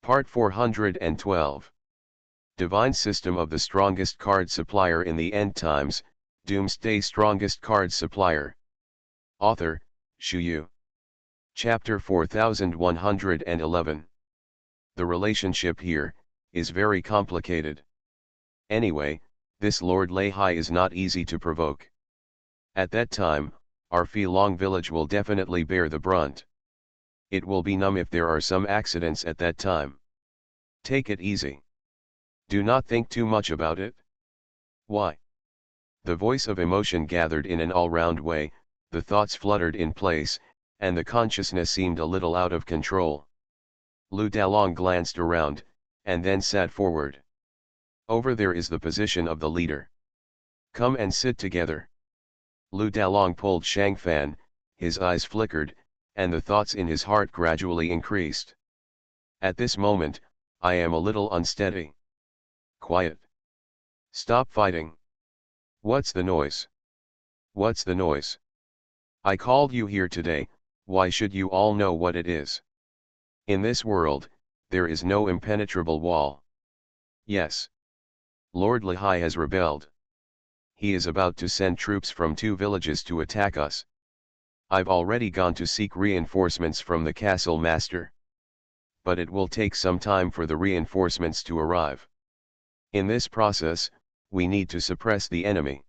Part 412. Divine System of the Strongest Card Supplier in the End Times, Doomsday Strongest Card Supplier. Author, Shu. Chapter 4111. The relationship here is very complicated. Anyway, this Lord Lehi is not easy to provoke. At that time, our Long village will definitely bear the brunt. It will be numb if there are some accidents at that time. Take it easy. Do not think too much about it. Why? The voice of emotion gathered in an all-round way, the thoughts fluttered in place, and the consciousness seemed a little out of control. Lu Dalong glanced around, and then sat forward. Over there is the position of the leader. Come and sit together. Lu Dalong pulled Shangfan, his eyes flickered, and the thoughts in his heart gradually increased. At this moment, I am a little unsteady. Quiet. Stop fighting. What's the noise? What's the noise? I called you here today, why should you all know what it is? In this world, there is no impenetrable wall. Yes. Lord Lehi has rebelled. He is about to send troops from 2 villages to attack us. I've already gone to seek reinforcements from the castle master. But it will take some time for the reinforcements to arrive. In this process, we need to suppress the enemy.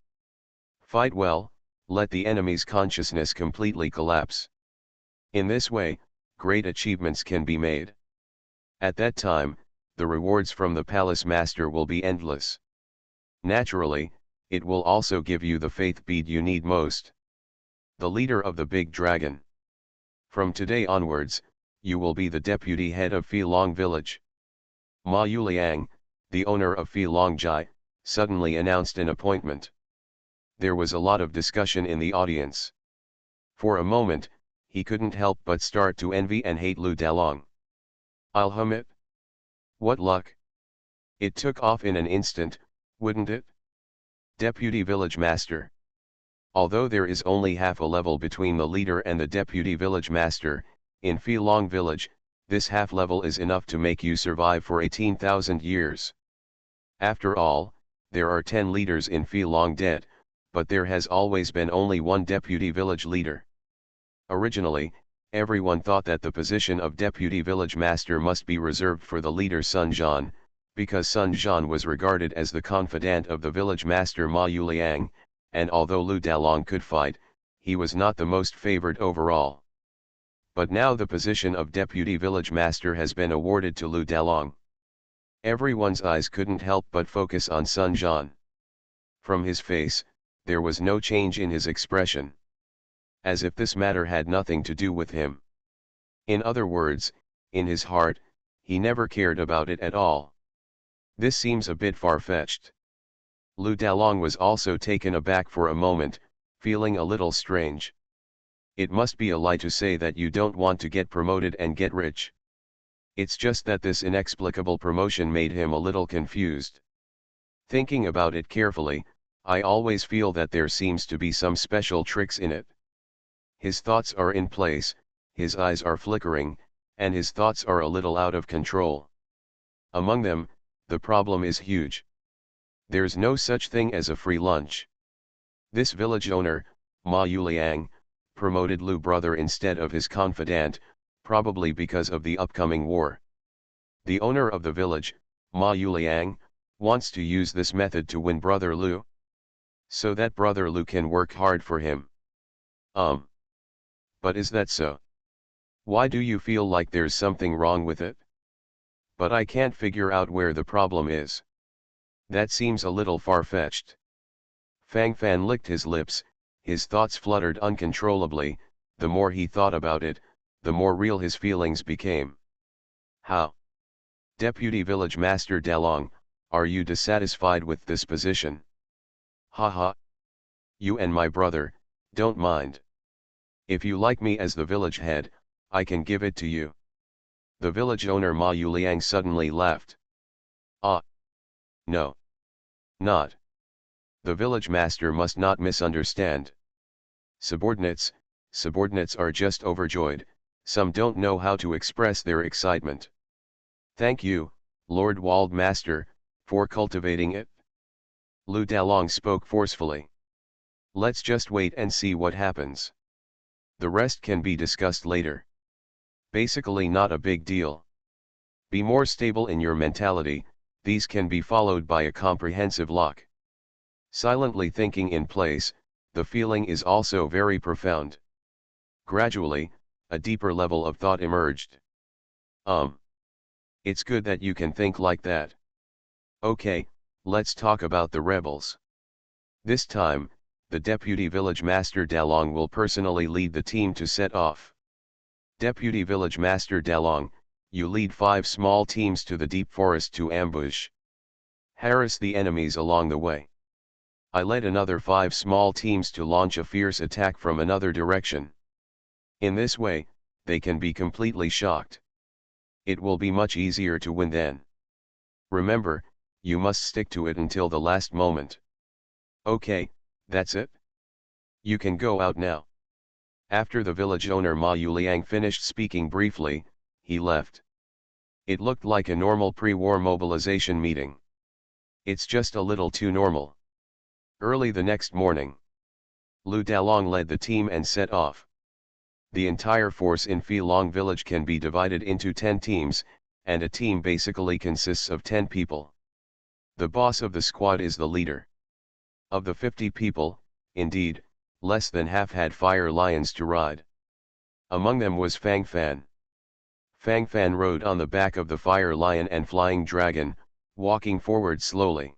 Fight well, let the enemy's consciousness completely collapse. In this way, great achievements can be made. At that time, the rewards from the palace master will be endless. Naturally, it will also give you the faith bead you need most. The leader of the big dragon. From today onwards, you will be the deputy head of Long village. Ma Yuliang, the owner of Longjai, suddenly announced an appointment. There was a lot of discussion in the audience. For a moment, he couldn't help but start to envy and hate Lu Dalong. I'll hum it. What luck. It took off in an instant, wouldn't it? Deputy village master. Although there is only half a level between the leader and the deputy village master, in Long village, this half level is enough to make you survive for 18,000 years. After all, there are 10 leaders in Long dead, but there has always been only one deputy village leader. Originally, everyone thought that the position of deputy village master must be reserved for the leader Sun Zhan, because Sun Zhan was regarded as the confidant of the village master Ma Yuliang, and although Lu Dalong could fight, he was not the most favored overall. But now the position of deputy village master has been awarded to Lu Dalong. Everyone's eyes couldn't help but focus on Sun Zhan. From his face, there was no change in his expression. As if this matter had nothing to do with him. In other words, in his heart, he never cared about it at all. This seems a bit far-fetched. Lu Dalong was also taken aback for a moment, feeling a little strange. It must be a lie to say that you don't want to get promoted and get rich. It's just that this inexplicable promotion made him a little confused. Thinking about it carefully, I always feel that there seems to be some special tricks in it. His thoughts are in place, his eyes are flickering, and his thoughts are a little out of control. Among them, the problem is huge. There's no such thing as a free lunch. This village owner, Ma Yuliang, promoted Lu brother instead of his confidant, probably because of the upcoming war. The owner of the village, Ma Yuliang, wants to use this method to win brother Lu. So that brother Lu can work hard for him. But is that so? Why do you feel like there's something wrong with it? But I can't figure out where the problem is. That seems a little far-fetched. Fang Fan licked his lips, his thoughts fluttered uncontrollably, the more he thought about it, the more real his feelings became. How? Deputy Village Master Dalong, are you dissatisfied with this position? Haha. You and my brother, don't mind. If you like me as the village head, I can give it to you. The village owner Ma Yuliang suddenly laughed. Ah. No. Not. The village master must not misunderstand. Subordinates are just overjoyed, some don't know how to express their excitement. Thank you, Lord Waldmaster, for cultivating it. Lu Dalong spoke forcefully. Let's just wait and see what happens. The rest can be discussed later. Basically not a big deal. Be more stable in your mentality, these can be followed by a comprehensive lock. Silently thinking in place, the feeling is also very profound. Gradually, a deeper level of thought emerged. It's good that you can think like that. Okay, let's talk about the rebels. This time, the Deputy Village Master Dalong will personally lead the team to set off. Deputy Village Master Dalong, you lead 5 small teams to the deep forest to ambush. Harass the enemies along the way. I led another 5 small teams to launch a fierce attack from another direction. In this way, they can be completely shocked. It will be much easier to win then. Remember, you must stick to it until the last moment. Okay, that's it. You can go out now. After the village owner Ma Yuliang finished speaking briefly, he left. It looked like a normal pre-war mobilization meeting. It's just a little too normal. Early the next morning, Lu Dalong led the team and set off. The entire force in Filong village can be divided into 10 teams, and a team basically consists of 10 people. The boss of the squad is the leader. Of the 50 people, indeed, less than half had fire lions to ride. Among them was Fang Fan. Fang Fan rode on the back of the fire lion and flying dragon, walking forward slowly.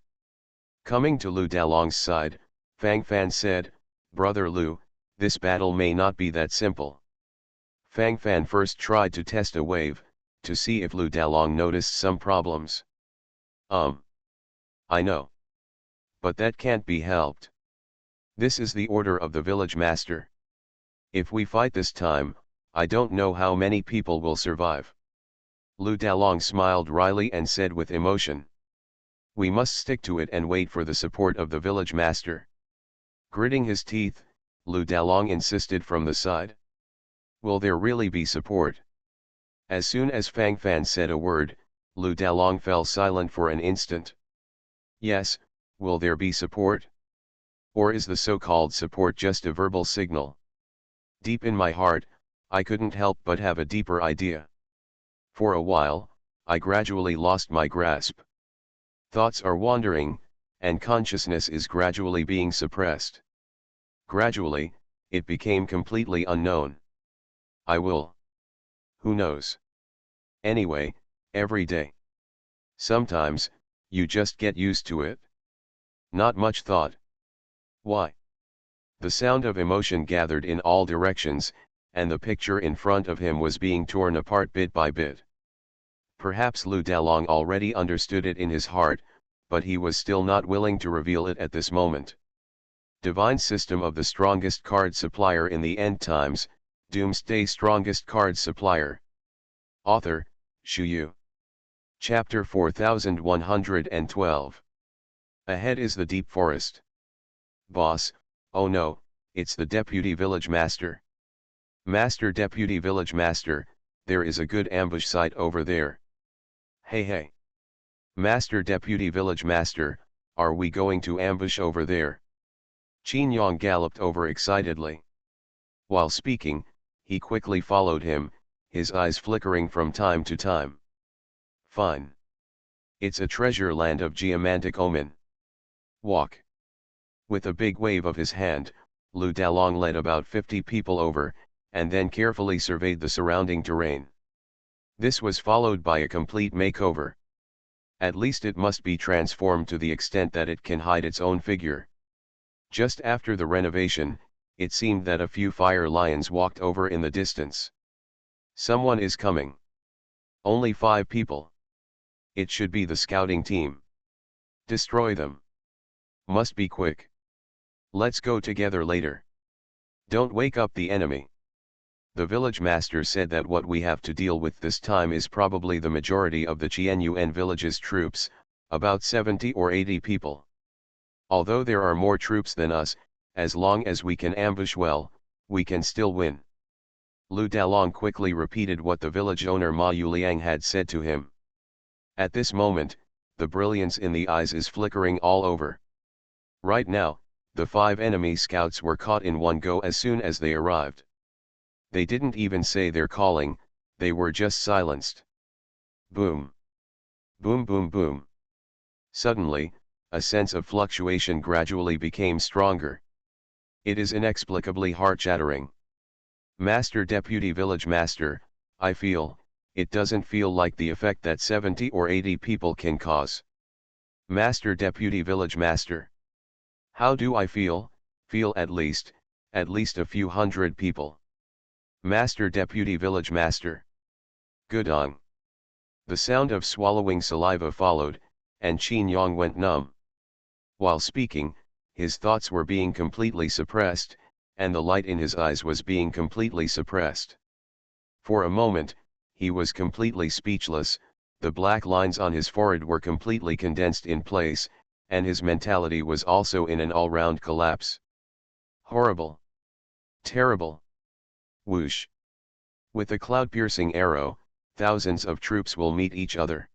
Coming to Lu Dalong's side, Fang Fan said, "Brother Lu, this battle may not be that simple." Fang Fan first tried to test a wave, to see if Lu Dalong noticed some problems. I know. But that can't be helped. This is the order of the village master. If we fight this time, I don't know how many people will survive. Lu Dalong smiled wryly and said with emotion. We must stick to it and wait for the support of the village master. Gritting his teeth, Lu Dalong insisted from the side. Will there really be support? As soon as Fang Fan said a word, Lu Dalong fell silent for an instant. Yes, will there be support? Or is the so-called support just a verbal signal? Deep in my heart, I couldn't help but have a deeper idea. For a while, I gradually lost my grasp. Thoughts are wandering, and consciousness is gradually being suppressed. Gradually, it became completely unknown. I will. Who knows? Anyway, every day. Sometimes, you just get used to it. Not much thought. Why? The sound of emotion gathered in all directions, and the picture in front of him was being torn apart bit by bit. Perhaps Lu Dalong already understood it in his heart, but he was still not willing to reveal it at this moment. Divine System of the Strongest Card Supplier in the End Times, Doomsday Strongest Card Supplier. Author, Shu Yu. Chapter 4112. Ahead is the deep forest. Boss, oh no, it's the Deputy Village Master. Master Deputy Village Master, there is a good ambush site over there. Hey. Master Deputy Village Master, are we going to ambush over there? Qin Yang galloped over excitedly. While speaking, he quickly followed him, his eyes flickering from time to time. Fine. It's a treasure land of geomantic omen. Walk. With a big wave of his hand, Lu Dalong led about 50 people over, and then carefully surveyed the surrounding terrain. This was followed by a complete makeover. At least it must be transformed to the extent that it can hide its own figure. Just after the renovation, it seemed that a few fire lions walked over in the distance. Someone is coming. Only 5 people. It should be the scouting team. Destroy them. Must be quick. Let's go together later. Don't wake up the enemy. The village master said that what we have to deal with this time is probably the majority of the Qianyuan village's troops, about 70 or 80 people. Although there are more troops than us, as long as we can ambush well, we can still win. Lu Dalong quickly repeated what the village owner Ma Yuliang had said to him. At this moment, the brilliance in the eyes is flickering all over. Right now, the 5 enemy scouts were caught in one go as soon as they arrived. They didn't even say their calling, they were just silenced. Boom. Boom boom boom. Suddenly, a sense of fluctuation gradually became stronger. It is inexplicably heart-shattering. Master Deputy Village Master, I feel, it doesn't feel like the effect that 70 or 80 people can cause. Master Deputy Village Master. How do I feel? Feel at least a few hundred people. Master Deputy Village Master. Good on. The sound of swallowing saliva followed, and Qin Yang went numb. While speaking, his thoughts were being completely suppressed, and the light in his eyes was being completely suppressed. For a moment, he was completely speechless, the black lines on his forehead were completely condensed in place, and his mentality was also in an all-round collapse. Horrible. Terrible. Whoosh. With a cloud-piercing arrow, thousands of troops will meet each other.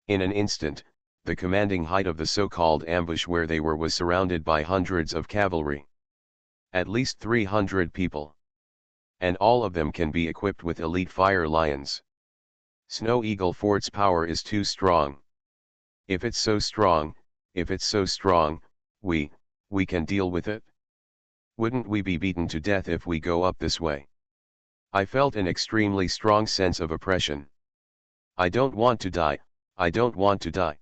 In an instant, the commanding height of the so-called ambush where they were was surrounded by hundreds of cavalry. At least 300 people. And all of them can be equipped with elite fire lions. Snow Eagle Fort's power is too strong. If it's so strong, we can deal with it. Wouldn't we be beaten to death if we go up this way? I felt an extremely strong sense of oppression. I don't want to die, I don't want to die.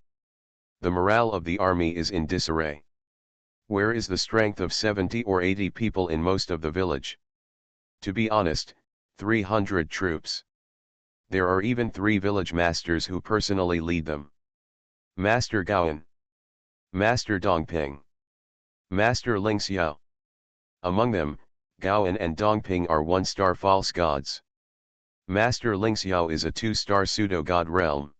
The morale of the army is in disarray. Where is the strength of 70 or 80 people in most of the village? To be honest, 300 troops. There are even 3 village masters who personally lead them. Master Gaoan. Master Dongping. Master Ling Xiao. Among them, Gaoan and Dongping are 1-star false gods. Master Ling Xiao is a 2-star pseudo-god realm.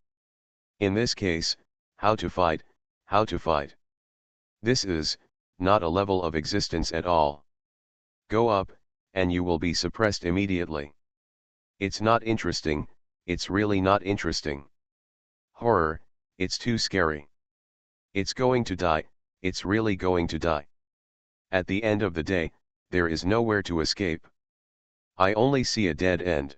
In this case, how to fight? This is, not a level of existence at all. Go up, and you will be suppressed immediately. It's not interesting, it's really not interesting. Horror, it's too scary. It's going to die, it's really going to die. At the end of the day, there is nowhere to escape. I only see a dead end.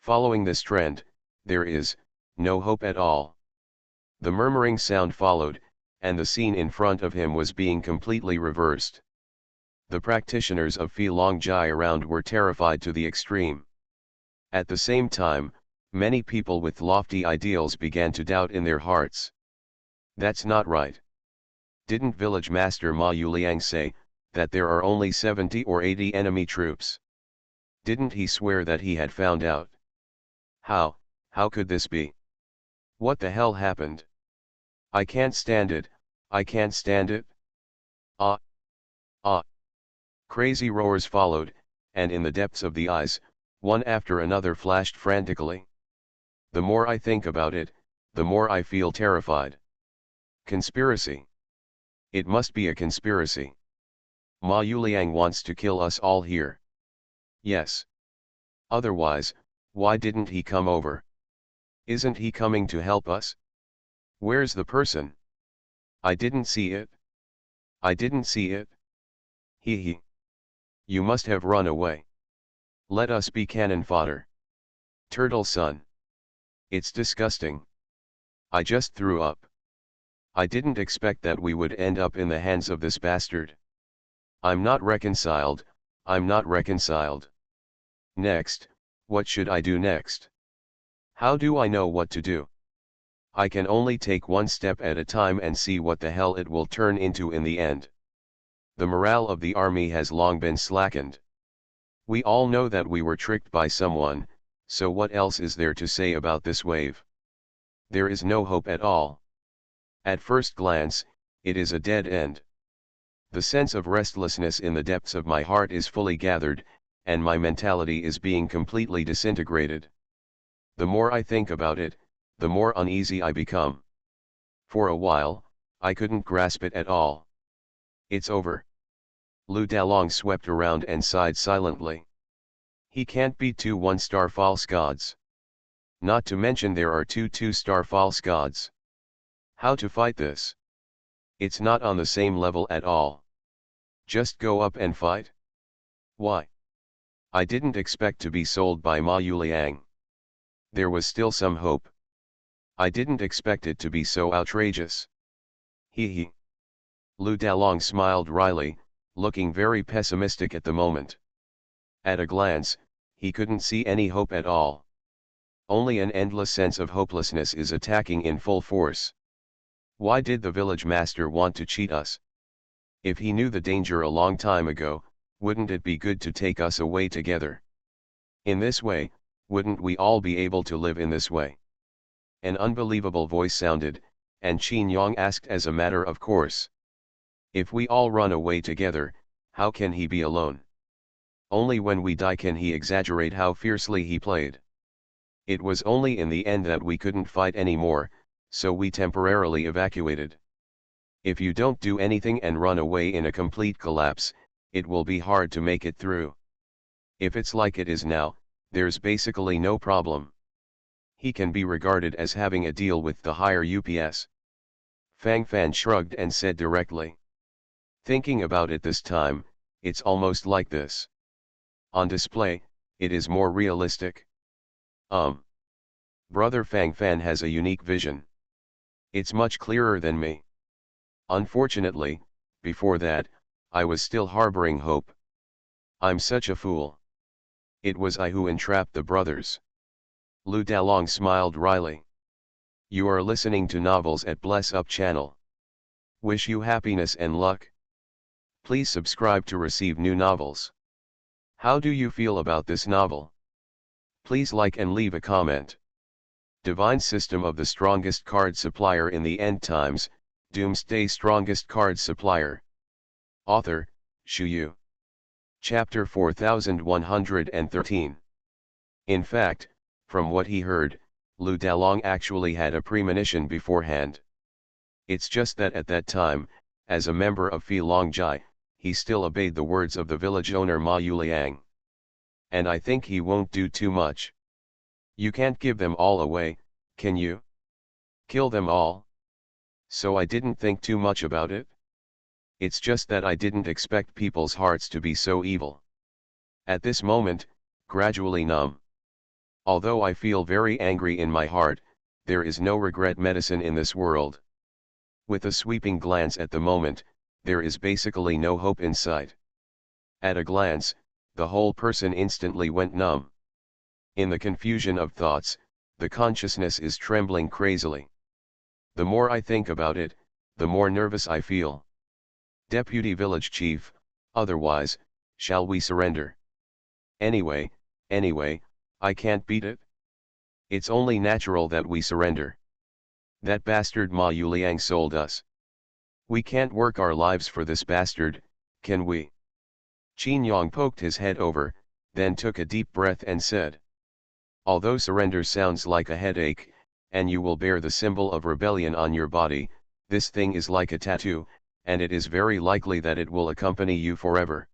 Following this trend, there is no hope at all. The murmuring sound followed, and the scene in front of him was being completely reversed. The practitioners of Filong Jai around were terrified to the extreme. At the same time, many people with lofty ideals began to doubt in their hearts. That's not right. Didn't Village Master Ma Yuliang say that there are only 70 or 80 enemy troops? Didn't he swear that he had found out? How could this be? What the hell happened? I can't stand it, I can't stand it. Ah! Crazy roars followed, and in the depths of the eyes, one after another flashed frantically. The more I think about it, the more I feel terrified. Conspiracy. It must be a conspiracy. Ma Yuliang wants to kill us all here. Yes. Otherwise, why didn't he come over? Isn't he coming to help us? Where's the person? I didn't see it. I didn't see it. He. You must have run away. Let us be cannon fodder. Turtle son. It's disgusting. I just threw up. I didn't expect that we would end up in the hands of this bastard. I'm not reconciled, I'm not reconciled. Next, what should I do next? How do I know what to do? I can only take one step at a time and see what the hell it will turn into in the end. The morale of the army has long been slackened. We all know that we were tricked by someone, so what else is there to say about this wave? There is no hope at all. At first glance, it is a dead end. The sense of restlessness in the depths of my heart is fully gathered, and my mentality is being completely disintegrated. The more I think about it, the more uneasy I become. For a while, I couldn't grasp it at all. It's over. Lu Dalong swept around and sighed silently. He can't beat 2 1-star false gods. Not to mention there are two 2-star false gods. How to fight this? It's not on the same level at all. Just go up and fight? Why? I didn't expect to be sold by Ma Yuliang. There was still some hope. I didn't expect it to be so outrageous. Hee. Lu Dalong smiled wryly, looking very pessimistic at the moment. At a glance, he couldn't see any hope at all. Only an endless sense of hopelessness is attacking in full force. Why did the village master want to cheat us? If he knew the danger a long time ago, wouldn't it be good to take us away together? In this way, wouldn't we all be able to live in this way? An unbelievable voice sounded, and Qin Yang asked as a matter of course. If we all run away together, how can he be alone? Only when we die can he exaggerate how fiercely he played. It was only in the end that we couldn't fight anymore, so we temporarily evacuated. If you don't do anything and run away in a complete collapse, it will be hard to make it through. If it's like it is now, there's basically no problem. He can be regarded as having a deal with the higher UPS. Fang Fan shrugged and said directly. Thinking about it this time, it's almost like this. On display, it is more realistic. Brother Fang Fan has a unique vision. It's much clearer than me. Unfortunately, before that, I was still harboring hope. I'm such a fool. It was I who entrapped the brothers. Lu Dalong smiled wryly. You are listening to novels at Bless Up channel. Wish you happiness and luck. Please subscribe to receive new novels. How do you feel about this novel? Please like and leave a comment. Divine System of the Strongest Card Supplier in the End Times, Doomsday Strongest Card Supplier. Author, Shu Yu. Chapter 4113. In fact, from what he heard, Lu Dalong actually had a premonition beforehand. It's just that at that time, as a member of Phi Long Jai, he still obeyed the words of the village owner Ma Yuliang. And I think he won't do too much. You can't give them all away, can you? Kill them all? So I didn't think too much about it. It's just that I didn't expect people's hearts to be so evil. At this moment, gradually numb. Although I feel very angry in my heart, there is no regret medicine in this world. With a sweeping glance at the moment, there is basically no hope in sight. At a glance, the whole person instantly went numb. In the confusion of thoughts, the consciousness is trembling crazily. The more I think about it, the more nervous I feel. Deputy Village Chief, otherwise, shall we surrender? Anyway, I can't beat it. It's only natural that we surrender. That bastard Ma Yuliang sold us. We can't work our lives for this bastard, can we? Qin Yang poked his head over, then took a deep breath and said. Although surrender sounds like a headache, and you will bear the symbol of rebellion on your body, this thing is like a tattoo, and it is very likely that it will accompany you forever.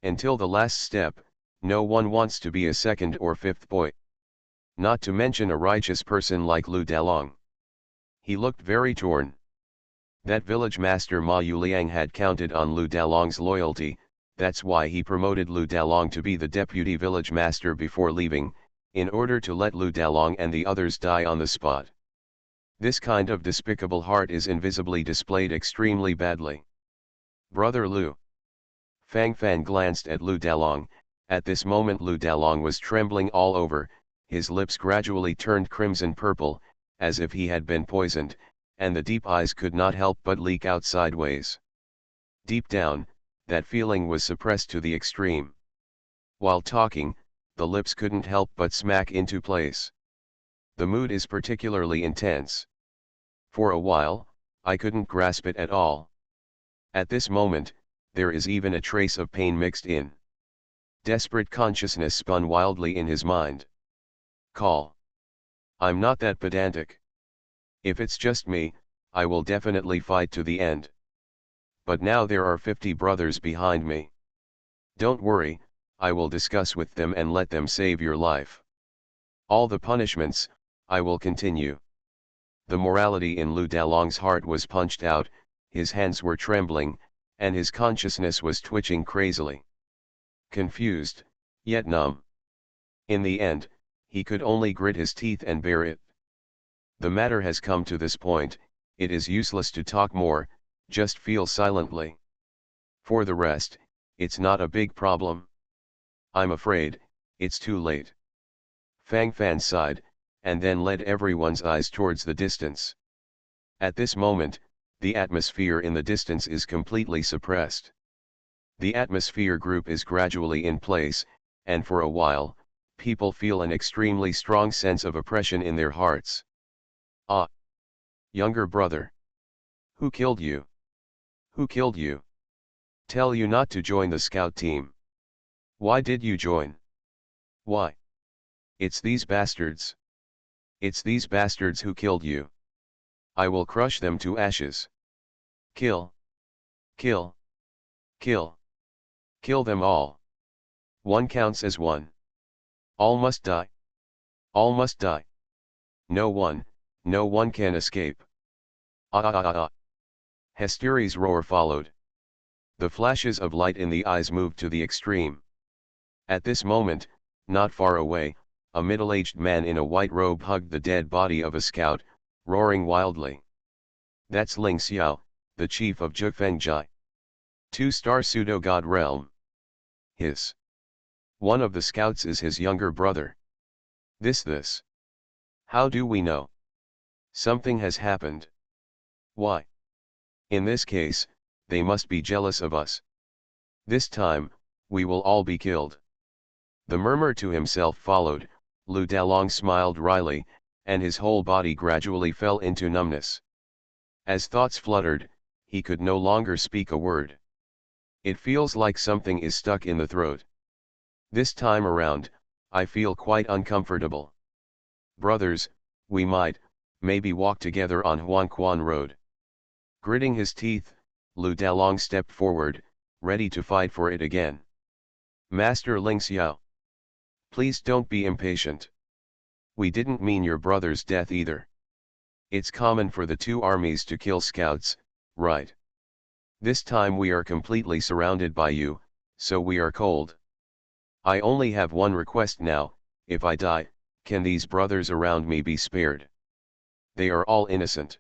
Until the last step, no one wants to be a second or fifth boy. Not to mention a righteous person like Lu Dalong. He looked very torn. That village master Ma Yuliang had counted on Lu Dalong's loyalty, that's why he promoted Lu Dalong to be the deputy village master before leaving, in order to let Lu Dalong and the others die on the spot. This kind of despicable heart is invisibly displayed extremely badly. Brother Lu. Fang Fan glanced at Lu Dalong. At this moment Lu Dalong was trembling all over, his lips gradually turned crimson purple, as if he had been poisoned, and the deep eyes could not help but leak out sideways. Deep down, that feeling was suppressed to the extreme. While talking, the lips couldn't help but smack into place. The mood is particularly intense. For a while, I couldn't grasp it at all. At this moment, there is even a trace of pain mixed in. Desperate consciousness spun wildly in his mind. Call. I'm not that pedantic. If it's just me, I will definitely fight to the end. But now there are 50 brothers behind me. Don't worry, I will discuss with them and let them save your life. All the punishments, I will continue. The morality in Lu Dalong's heart was punched out, his hands were trembling, and his consciousness was twitching crazily. Confused, yet numb. In the end, he could only grit his teeth and bear it. The matter has come to this point, it is useless to talk more, just feel silently. For the rest, it's not a big problem. I'm afraid, it's too late. Fang Fan sighed, and then led everyone's eyes towards the distance. At this moment, the atmosphere in the distance is completely suppressed. The atmosphere group is gradually in place, and for a while, people feel an extremely strong sense of oppression in their hearts. Ah! Younger brother! Who killed you? Who killed you? Tell you not to join the scout team. Why did you join? Why? It's these bastards. It's these bastards who killed you. I will crush them to ashes. Kill. Kill. Kill. Kill them all. One counts as one. All must die. All must die. No one can escape. Ah ah ah ah. Hysteria's roar followed. The flashes of light in the eyes moved to the extreme. At this moment, not far away, a middle-aged man in a white robe hugged the dead body of a scout, roaring wildly. That's Ling Xiao, the chief of Zhifengjai. 2-star pseudo-god realm. One of the scouts is his younger brother. This. How do we know? Something has happened. Why? In this case, they must be jealous of us. This time, we will all be killed. The murmur to himself followed. Lu Dalong smiled wryly, and his whole body gradually fell into numbness. As thoughts fluttered, he could no longer speak a word. It feels like something is stuck in the throat. This time around, I feel quite uncomfortable. Brothers, we might, maybe walk together on Huanquan Road. Gritting his teeth, Lu Dalong stepped forward, ready to fight for it again. Master Ling Xiao. Please don't be impatient. We didn't mean your brother's death either. It's common for the two armies to kill scouts, right? This time we are completely surrounded by you, so we are cold. I only have one request now, if I die, can these brothers around me be spared? They are all innocent.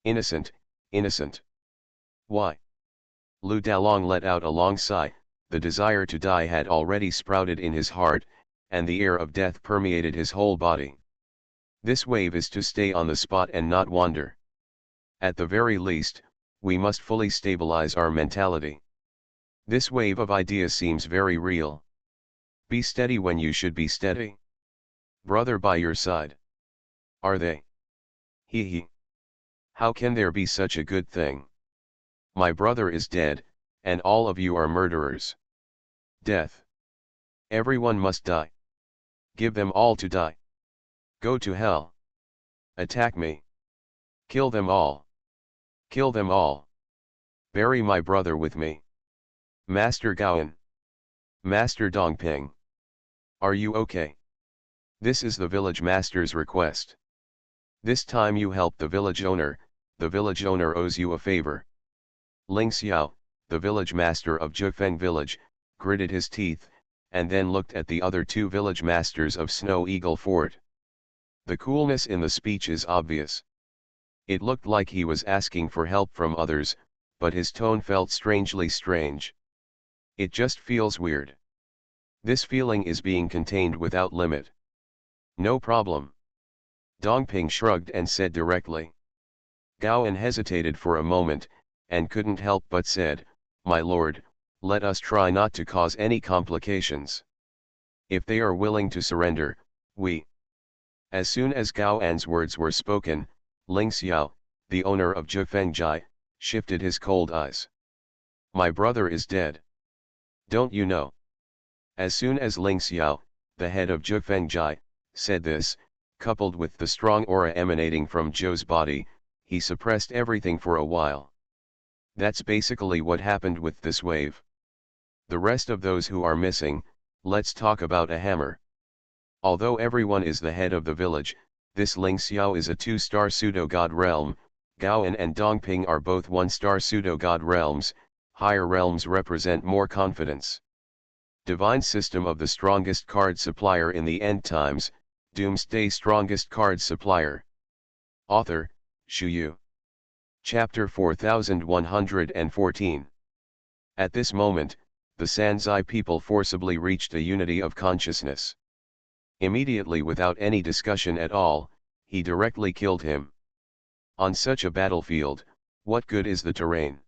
Innocent, innocent. Why? Lu Dalong let out a long sigh, the desire to die had already sprouted in his heart, and the air of death permeated his whole body. This wave is to stay on the spot and not wander. At the very least, we must fully stabilize our mentality. This wave of ideas seems very real. Be steady when you should be steady. Brother by your side. Are they? He. How can there be such a good thing? My brother is dead, and all of you are murderers. Death. Everyone must die. Give them all to die. Go to hell. Attack me. Kill them all. Kill them all. Bury my brother with me. Master Gaoan. Master Dongping. Are you okay? This is the village master's request. This time you help the village owner owes you a favor. Ling Xiao, the village master of Zhifeng village, gritted his teeth, and then looked at the other two village masters of Snow Eagle Fort. The coolness in the speech is obvious. It looked like he was asking for help from others, but his tone felt strangely strange. It just feels weird. This feeling is being contained without limit. No problem. Dongping shrugged and said directly. Gaoan hesitated for a moment, and couldn't help but said, "My lord, let us try not to cause any complications. If they are willing to surrender, we..." As soon as Gaoan's words were spoken, Ling Xiao, the owner of Zhifengjai, shifted his cold eyes. "My brother is dead. Don't you know?" As soon as Ling Xiao, the head of Zhifengjai, said this, coupled with the strong aura emanating from Zhou's body, he suppressed everything for a while. That's basically what happened with this wave. The rest of those who are missing, let's talk about a hammer. Although everyone is the head of the village, this Ling Xiao is a 2-star pseudo-god realm. Gaoan and Dongping are both 1-star pseudo-god realms. Higher realms represent more confidence. Divine system of the strongest card supplier in the end times, Doomsday strongest card supplier. Author, Shu Yu. Chapter 4114. At this moment, the Sanzai people forcibly reached a unity of consciousness. Immediately, without any discussion at all, he directly killed him. On such a battlefield, what good is the terrain?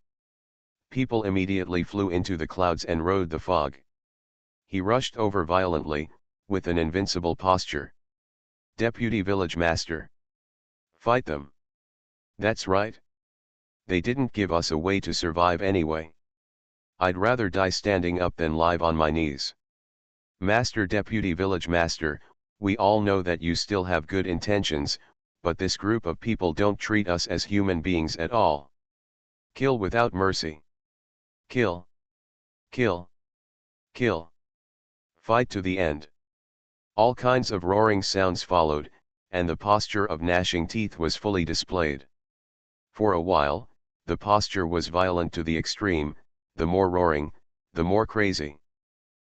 People immediately flew into the clouds and rode the fog. He rushed over violently, with an invincible posture. Deputy Village Master. Fight them. That's right. They didn't give us a way to survive anyway. I'd rather die standing up than live on my knees. Master Deputy Village Master, we all know that you still have good intentions, but this group of people don't treat us as human beings at all. Kill without mercy. Kill. Kill. Kill. Fight to the end. All kinds of roaring sounds followed, and the posture of gnashing teeth was fully displayed. For a while, the posture was violent to the extreme, the more roaring, the more crazy.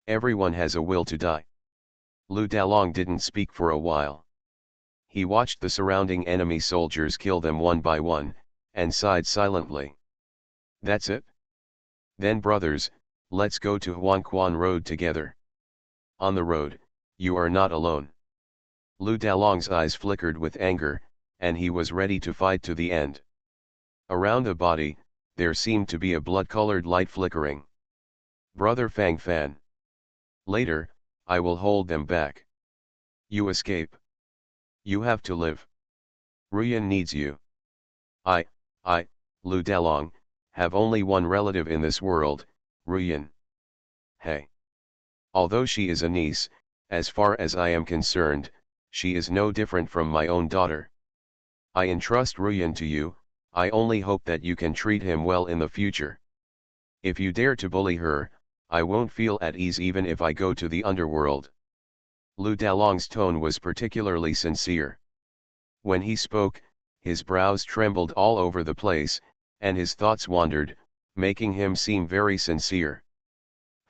Everyone has a will to die. Lu Dalong didn't speak for a while. He watched the surrounding enemy soldiers kill them one by one, and sighed silently. That's it? Then brothers, let's go to Huangquan Road together. On the road, you are not alone. Lu Dalong's eyes flickered with anger, and he was ready to fight to the end. Around the body, there seemed to be a blood-colored light flickering. Brother Fang Fan. Later, I will hold them back. You escape. You have to live. Ruyan needs you. I, Lu Dalong, have only one relative in this world, Ruyan. Hey. Although she is a niece, as far as I am concerned, she is no different from my own daughter. I entrust Ruyan to you, I only hope that you can treat him well in the future. If you dare to bully her, I won't feel at ease even if I go to the underworld. Lu Dalong's tone was particularly sincere. When he spoke, his brows trembled all over the place, and his thoughts wandered, making him seem very sincere.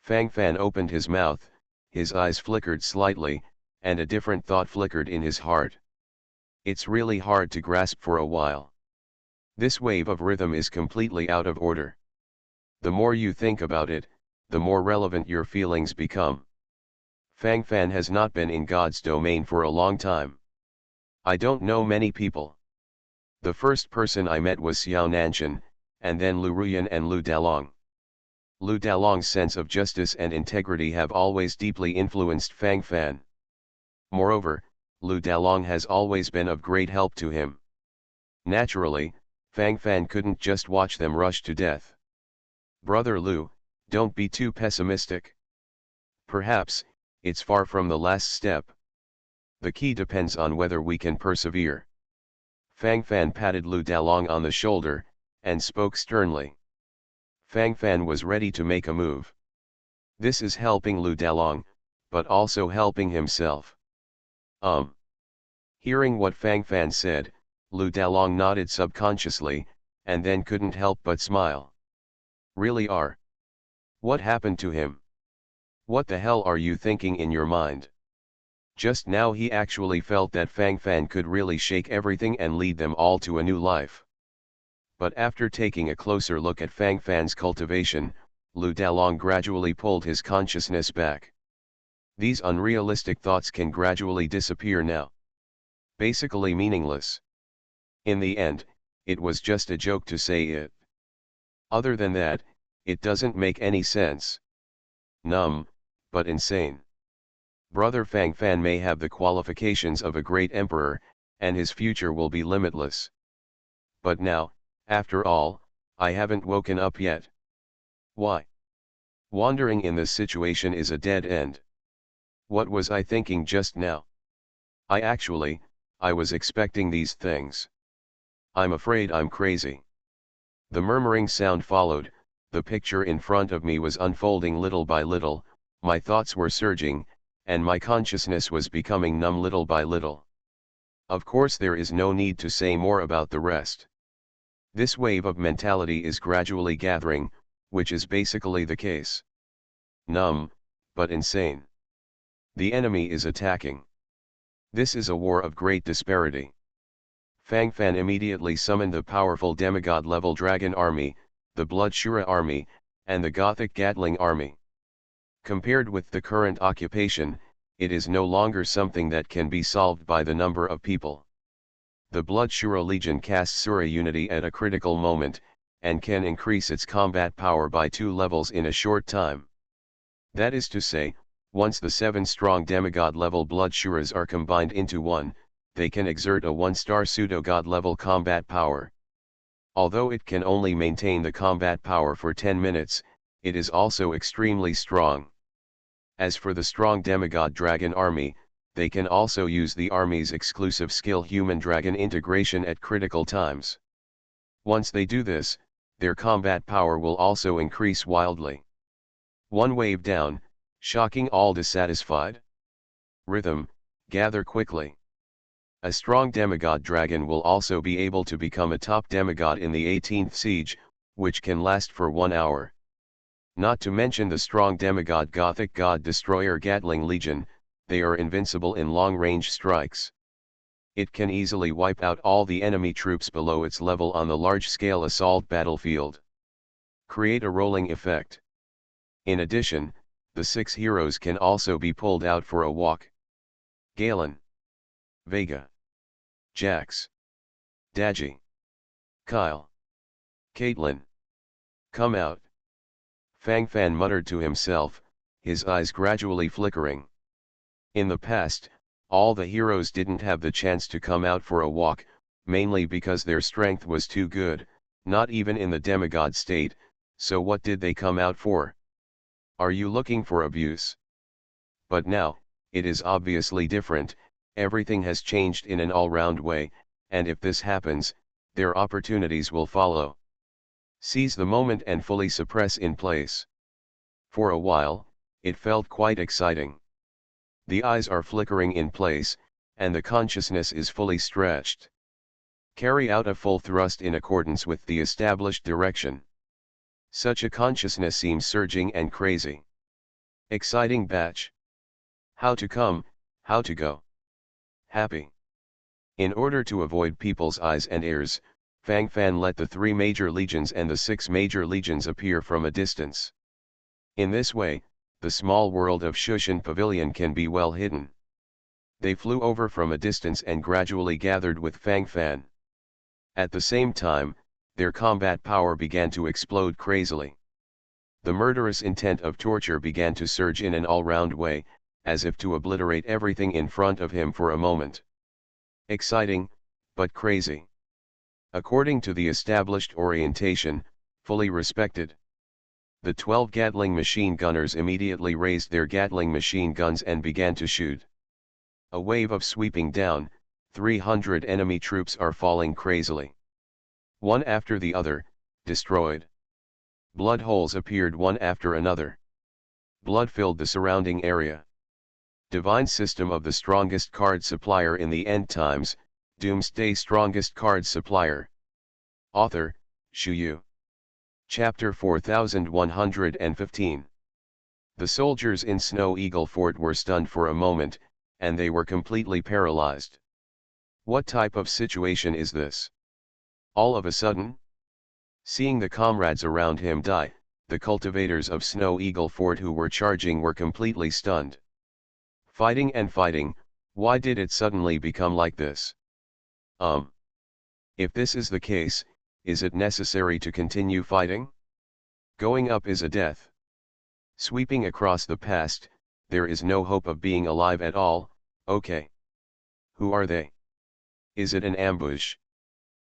Fang Fan opened his mouth, his eyes flickered slightly, and a different thought flickered in his heart. It's really hard to grasp for a while. This wave of rhythm is completely out of order. The more you think about it, the more relevant your feelings become. Fang Fan has not been in God's domain for a long time. I don't know many people. The first person I met was Xiao Nanshan, and then Lu Ruyan and Lu Dalong. Lu Dalong's sense of justice and integrity have always deeply influenced Fang Fan. Moreover, Lu Dalong has always been of great help to him. Naturally, Fang Fan couldn't just watch them rush to death. Brother Lu, don't be too pessimistic. Perhaps, it's far from the last step. The key depends on whether we can persevere. Fang Fan patted Lu Dalong on the shoulder, and spoke sternly. Fang Fan was ready to make a move. This is helping Lu Dalong, but also helping himself. Hearing what Fang Fan said, Lu Dalong nodded subconsciously, and then couldn't help but smile. Really are? What happened to him? What the hell are you thinking in your mind? Just now he actually felt that Fang Fan could really shake everything and lead them all to a new life. But after taking a closer look at Fang Fan's cultivation, Lu Dalong gradually pulled his consciousness back. These unrealistic thoughts can gradually disappear now. Basically meaningless. In the end, it was just a joke to say it. Other than that, it doesn't make any sense. Numb, but insane. Brother Fang Fan may have the qualifications of a great emperor, and his future will be limitless. But now, after all, I haven't woken up yet. Why? Wandering in this situation is a dead end. What was I thinking just now? I was expecting these things. I'm afraid I'm crazy. The murmuring sound followed, the picture in front of me was unfolding little by little, my thoughts were surging, and my consciousness was becoming numb little by little. Of course there is no need to say more about the rest. This wave of mentality is gradually gathering, which is basically the case. Numb, but insane. The enemy is attacking. This is a war of great disparity. Fang Fan immediately summoned the powerful demigod-level dragon army, the Blood Shura army, and the Gothic Gatling army. Compared with the current occupation, it is no longer something that can be solved by the number of people. The Blood Shura Legion casts Sura Unity at a critical moment, and can increase its combat power by 2 levels in a short time. That is to say, once the 7 strong demigod-level Blood Shuras are combined into one, they can exert a 1-star pseudo-god level combat power. Although it can only maintain the combat power for 10 minutes, it is also extremely strong. As for the strong demigod dragon army, they can also use the army's exclusive skill human dragon integration at critical times. Once they do this, their combat power will also increase wildly. One wave down, shocking all dissatisfied. Rhythm, gather quickly. A strong demigod dragon will also be able to become a top demigod in the 18th siege, which can last for 1 hour. Not to mention the strong demigod Gothic God Destroyer Gatling Legion, they are invincible in long-range strikes. It can easily wipe out all the enemy troops below its level on the large-scale assault battlefield. Create a rolling effect. In addition, the 6 heroes can also be pulled out for a walk. Galen, Vega, Jax, Daji, Kyle, Caitlyn. Come out. Fang Fan muttered to himself, his eyes gradually flickering. In the past, all the heroes didn't have the chance to come out for a walk, mainly because their strength was too good, not even in the demigod state, so what did they come out for? Are you looking for abuse? But now, it is obviously different, everything has changed in an all-round way, and if this happens, their opportunities will follow. Seize the moment and fully suppress in place. For a while, it felt quite exciting. The eyes are flickering in place, and the consciousness is fully stretched. Carry out a full thrust in accordance with the established direction. Such a consciousness seems surging and crazy. Exciting batch. How to come, how to go. Happy. In order to avoid people's eyes and ears, Fang Fan let the 3 major legions and the 6 major legions appear from a distance. In this way, the small world of Shushan Pavilion can be well hidden. They flew over from a distance and gradually gathered with Fang Fan. At the same time, their combat power began to explode crazily. The murderous intent of torture began to surge in an all-round way, as if to obliterate everything in front of him for a moment. Exciting, but crazy. According to the established orientation, fully respected. The 12 Gatling machine gunners immediately raised their Gatling machine guns and began to shoot. A wave of sweeping down, 300 enemy troops are falling crazily. One after the other, destroyed. Blood holes appeared one after another. Blood filled the surrounding area. Divine system of the strongest card supplier in the end times, Doomsday strongest card supplier. Author, Shu Yu. Chapter 4115. The soldiers in Snow Eagle Fort were stunned for a moment, and they were completely paralyzed. What type of situation is this? All of a sudden? Seeing the comrades around him die, the cultivators of Snow Eagle Fort who were charging were completely stunned. Fighting and fighting, why did it suddenly become like this? If this is the case, is it necessary to continue fighting? Going up is a death. Sweeping across the past, there is no hope of being alive at all, okay. Who are they? Is it an ambush?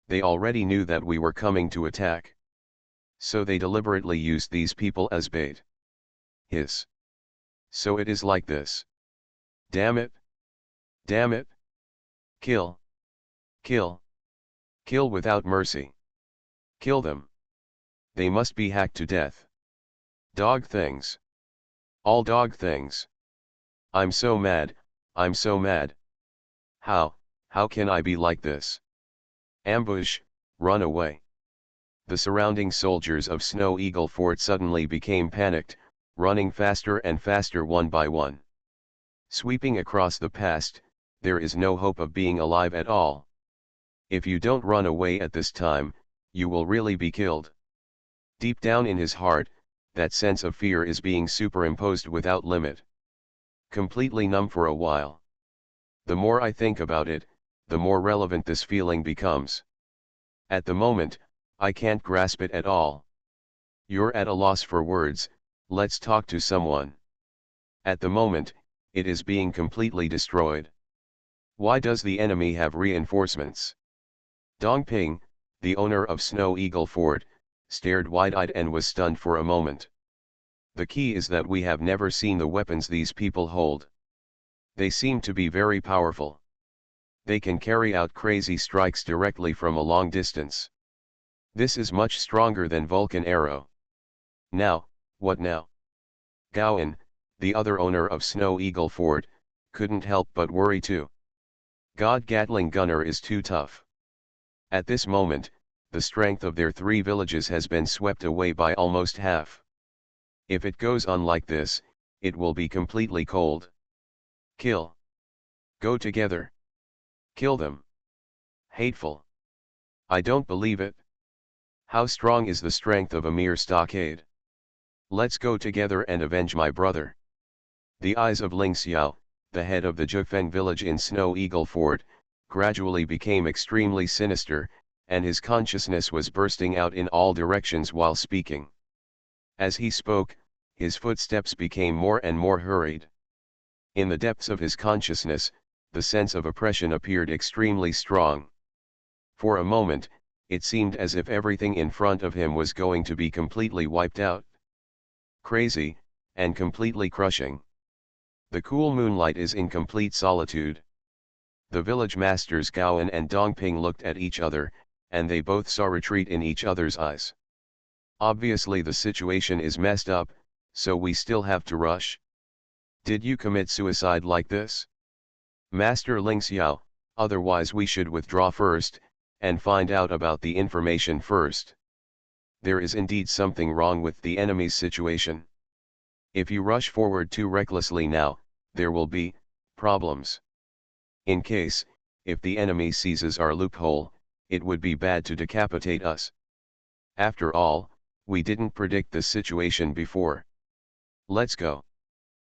They already knew that we were coming to attack. So they deliberately used these people as bait. Hiss. So it is like this. Damn it. Damn it. Kill. Kill. Kill without mercy. Kill them. They must be hacked to death. Dog things. All dog things. I'm so mad, I'm so mad. How can I be like this? Ambush, run away. The surrounding soldiers of Snow Eagle Fort suddenly became panicked, running faster and faster one by one. Sweeping across the past, there is no hope of being alive at all. If you don't run away at this time, you will really be killed. Deep down in his heart, that sense of fear is being superimposed without limit. Completely numb for a while. The more I think about it, the more relevant this feeling becomes. At the moment, I can't grasp it at all. You're at a loss for words, let's talk to someone. At the moment, it is being completely destroyed. Why does the enemy have reinforcements? Dongping, the owner of Snow Eagle Fort, stared wide-eyed and was stunned for a moment. The key is that we have never seen the weapons these people hold. They seem to be very powerful. They can carry out crazy strikes directly from a long distance. This is much stronger than Vulcan arrow. Now, what now? Gowan, the other owner of Snow Eagle Fort, couldn't help but worry too. God, Gatling gunner is too tough. At this moment, the strength of their 3 villages has been swept away by almost half. If it goes on like this, it will be completely cold. Kill. Go together. Kill them. Hateful. I don't believe it. How strong is the strength of a mere stockade? Let's go together and avenge my brother. The eyes of Ling Xiao, the head of the Jufeng village in Snow Eagle Fort, gradually became extremely sinister, and his consciousness was bursting out in all directions while speaking. As he spoke, his footsteps became more and more hurried. In the depths of his consciousness, the sense of oppression appeared extremely strong. For a moment, it seemed as if everything in front of him was going to be completely wiped out. Crazy, and completely crushing. The cool moonlight is in complete solitude. The village masters Gowan and Dongping looked at each other, and they both saw retreat in each other's eyes. Obviously the situation is messed up, so we still have to rush. Did you commit suicide like this? Master Ling Xiao, otherwise we should withdraw first, and find out about the information first. There is indeed something wrong with the enemy's situation. If you rush forward too recklessly now, there will be problems. In case, if the enemy seizes our loophole, it would be bad to decapitate us. After all, we didn't predict this situation before. Let's go.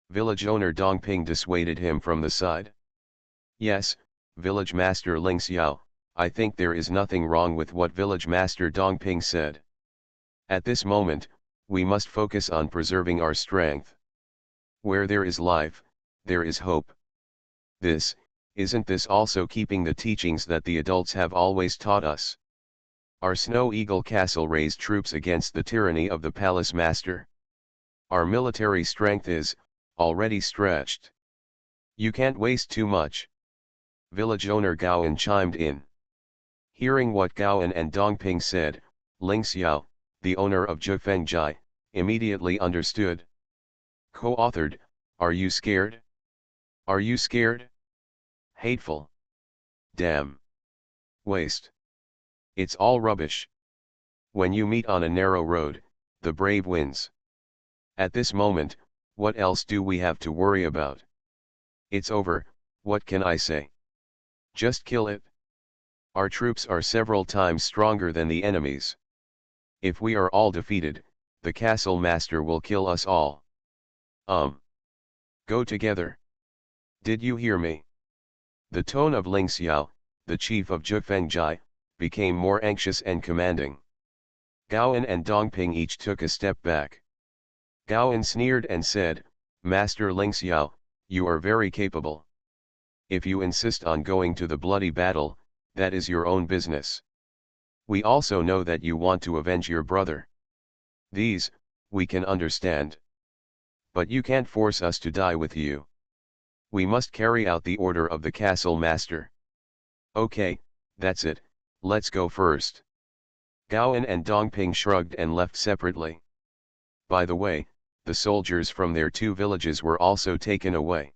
Village owner Dongping dissuaded him from the side. Yes, village master Ling Xiao, I think there is nothing wrong with what village master Dongping said. At this moment, we must focus on preserving our strength. Where there is life, there is hope. Isn't this also keeping the teachings that the adults have always taught us? Our Snow Eagle Castle raised troops against the tyranny of the palace master. Our military strength is already stretched. You can't waste too much. Village owner Gowan chimed in. Hearing what Gowan and Dongping said, Ling Xiao, the owner of Jufengjai, immediately understood. Co-authored, are you scared? Are you scared? Hateful. Damn. Waste. It's all rubbish. When you meet on a narrow road, the brave wins. At this moment, what else do we have to worry about? It's over, what can I say? Just kill it. Our troops are several times stronger than the enemy's. If we are all defeated, the castle master will kill us all. Go together. Did you hear me? The tone of Ling Xiao, the chief of Jufengjai, became more anxious and commanding. Gowan and Dongping each took a step back. Gowan sneered and said, Master Ling Xiao, you are very capable. If you insist on going to the bloody battle, that is your own business. We also know that you want to avenge your brother. These, we can understand. But you can't force us to die with you. We must carry out the order of the castle master. Okay, that's it, let's go first. Gowan and Dongping shrugged and left separately. By the way, the soldiers from their 2 villages were also taken away.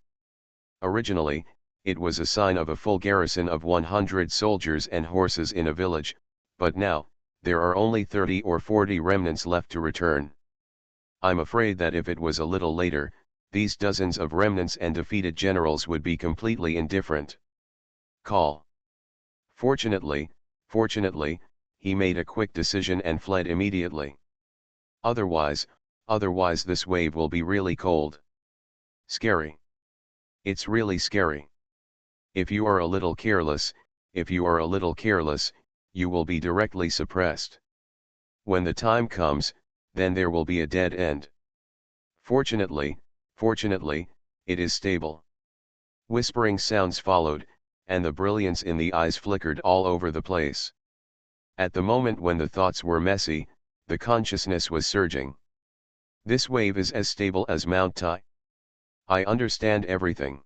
Originally, it was a sign of a full garrison of 100 soldiers and horses in a village, but now, there are only 30 or 40 remnants left to return. I'm afraid that if it was a little later, these dozens of remnants and defeated generals would be completely indifferent. Call. Fortunately, he made a quick decision and fled immediately. Otherwise this wave will be really cold. Scary. It's really scary. If you are a little careless, you will be directly suppressed. When the time comes, then there will be a dead end. Fortunately, it is stable. Whispering sounds followed, and the brilliance in the eyes flickered all over the place. At the moment when the thoughts were messy, the consciousness was surging. This wave is as stable as Mount Tai. I understand everything.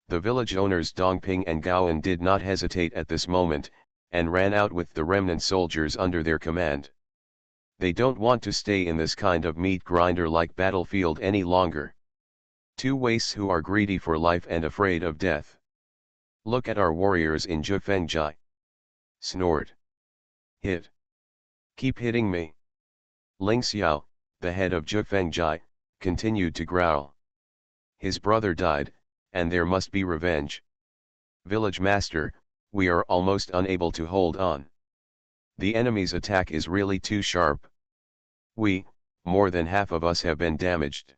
The village owners Dongping and Gaoan did not hesitate at this moment, and ran out with the remnant soldiers under their command. They don't want to stay in this kind of meat grinder-like battlefield any longer. Two wastes who are greedy for life and afraid of death. Look at our warriors in Zhifengjai. Snort. Hit. Keep hitting me. Ling Xiao, the head of Zhifengjai, continued to growl. His brother died, and there must be revenge. Village master, we are almost unable to hold on. The enemy's attack is really too sharp. More than half of us have been damaged.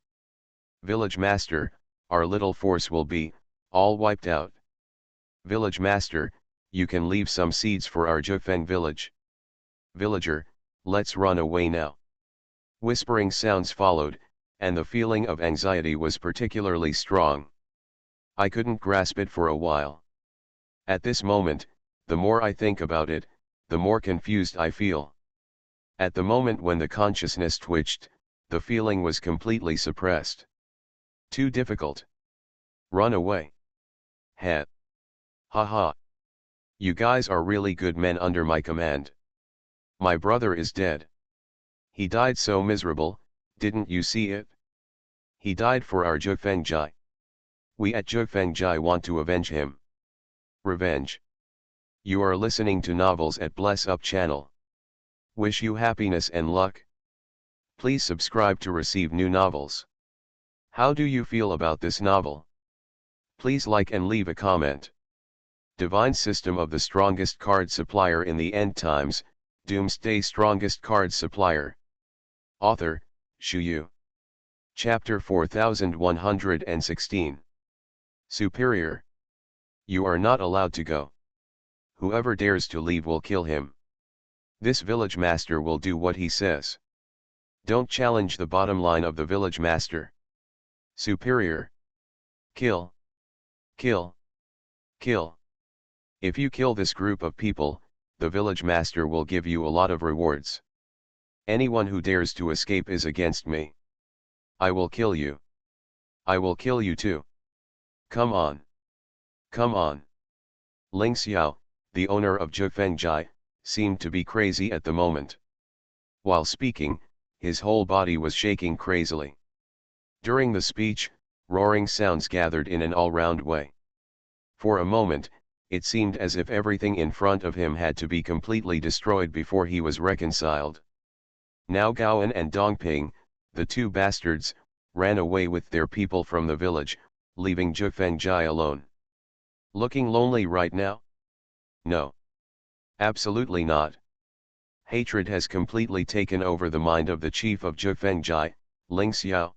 Village master, our little force will be, all wiped out. Village master, you can leave some seeds for our Zhifeng village. Villager, let's run away now. Whispering sounds followed, and the feeling of anxiety was particularly strong. I couldn't grasp it for a while. At this moment, the more I think about it, the more confused I feel. At the moment when the consciousness twitched, the feeling was completely suppressed. Too difficult. Run away. Ha ha. You guys are really good men under my command. My brother is dead. He died so miserable, didn't you see it? He died for our Zhifengjai. We at Zhifengjai want to avenge him. Revenge. You are listening to novels at Bless Up channel. Wish you happiness and luck. Please subscribe to receive new novels. How do you feel about this novel? Please like and leave a comment. Divine System of the Strongest Card Supplier in the End Times, Doomsday Strongest Card Supplier. Author, Shu Yu. Chapter 4116. Superior. You are not allowed to go. Whoever dares to leave will kill him. This village master will do what he says. Don't challenge the bottom line of the village master. Superior. Kill. Kill. Kill. If you kill this group of people, the village master will give you a lot of rewards. Anyone who dares to escape is against me. I will kill you. I will kill you too. Come on. Come on. Ling Xiao, the owner of Zhifengjai, seemed to be crazy at the moment. While speaking, his whole body was shaking crazily. During the speech, roaring sounds gathered in an all-round way. For a moment, it seemed as if everything in front of him had to be completely destroyed before he was reconciled. Now Gaoan and Dongping, the two bastards, ran away with their people from the village, leaving Zhifengjai alone. Looking lonely right now? No. Absolutely not. Hatred has completely taken over the mind of the chief of Zhifengjai, Ling Xiao.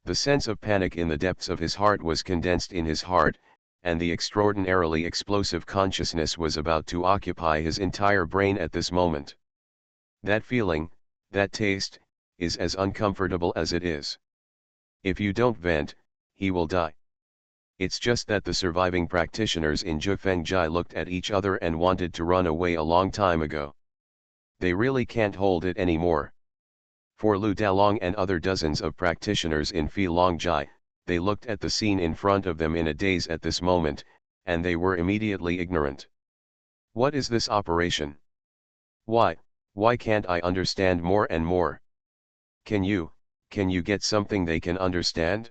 The sense of panic in the depths of his heart was condensed in his heart, and the extraordinarily explosive consciousness was about to occupy his entire brain at this moment. That feeling, that taste, is as uncomfortable as it is. If you don't vent, he will die. It's just that the surviving practitioners in Zhifengjai looked at each other and wanted to run away a long time ago. They really can't hold it anymore. For Lu Dalong and other dozens of practitioners in Filongjai, they looked at the scene in front of them in a daze at this moment, and they were immediately ignorant. What is this operation? Why can't I understand more and more? Can you get something they can understand?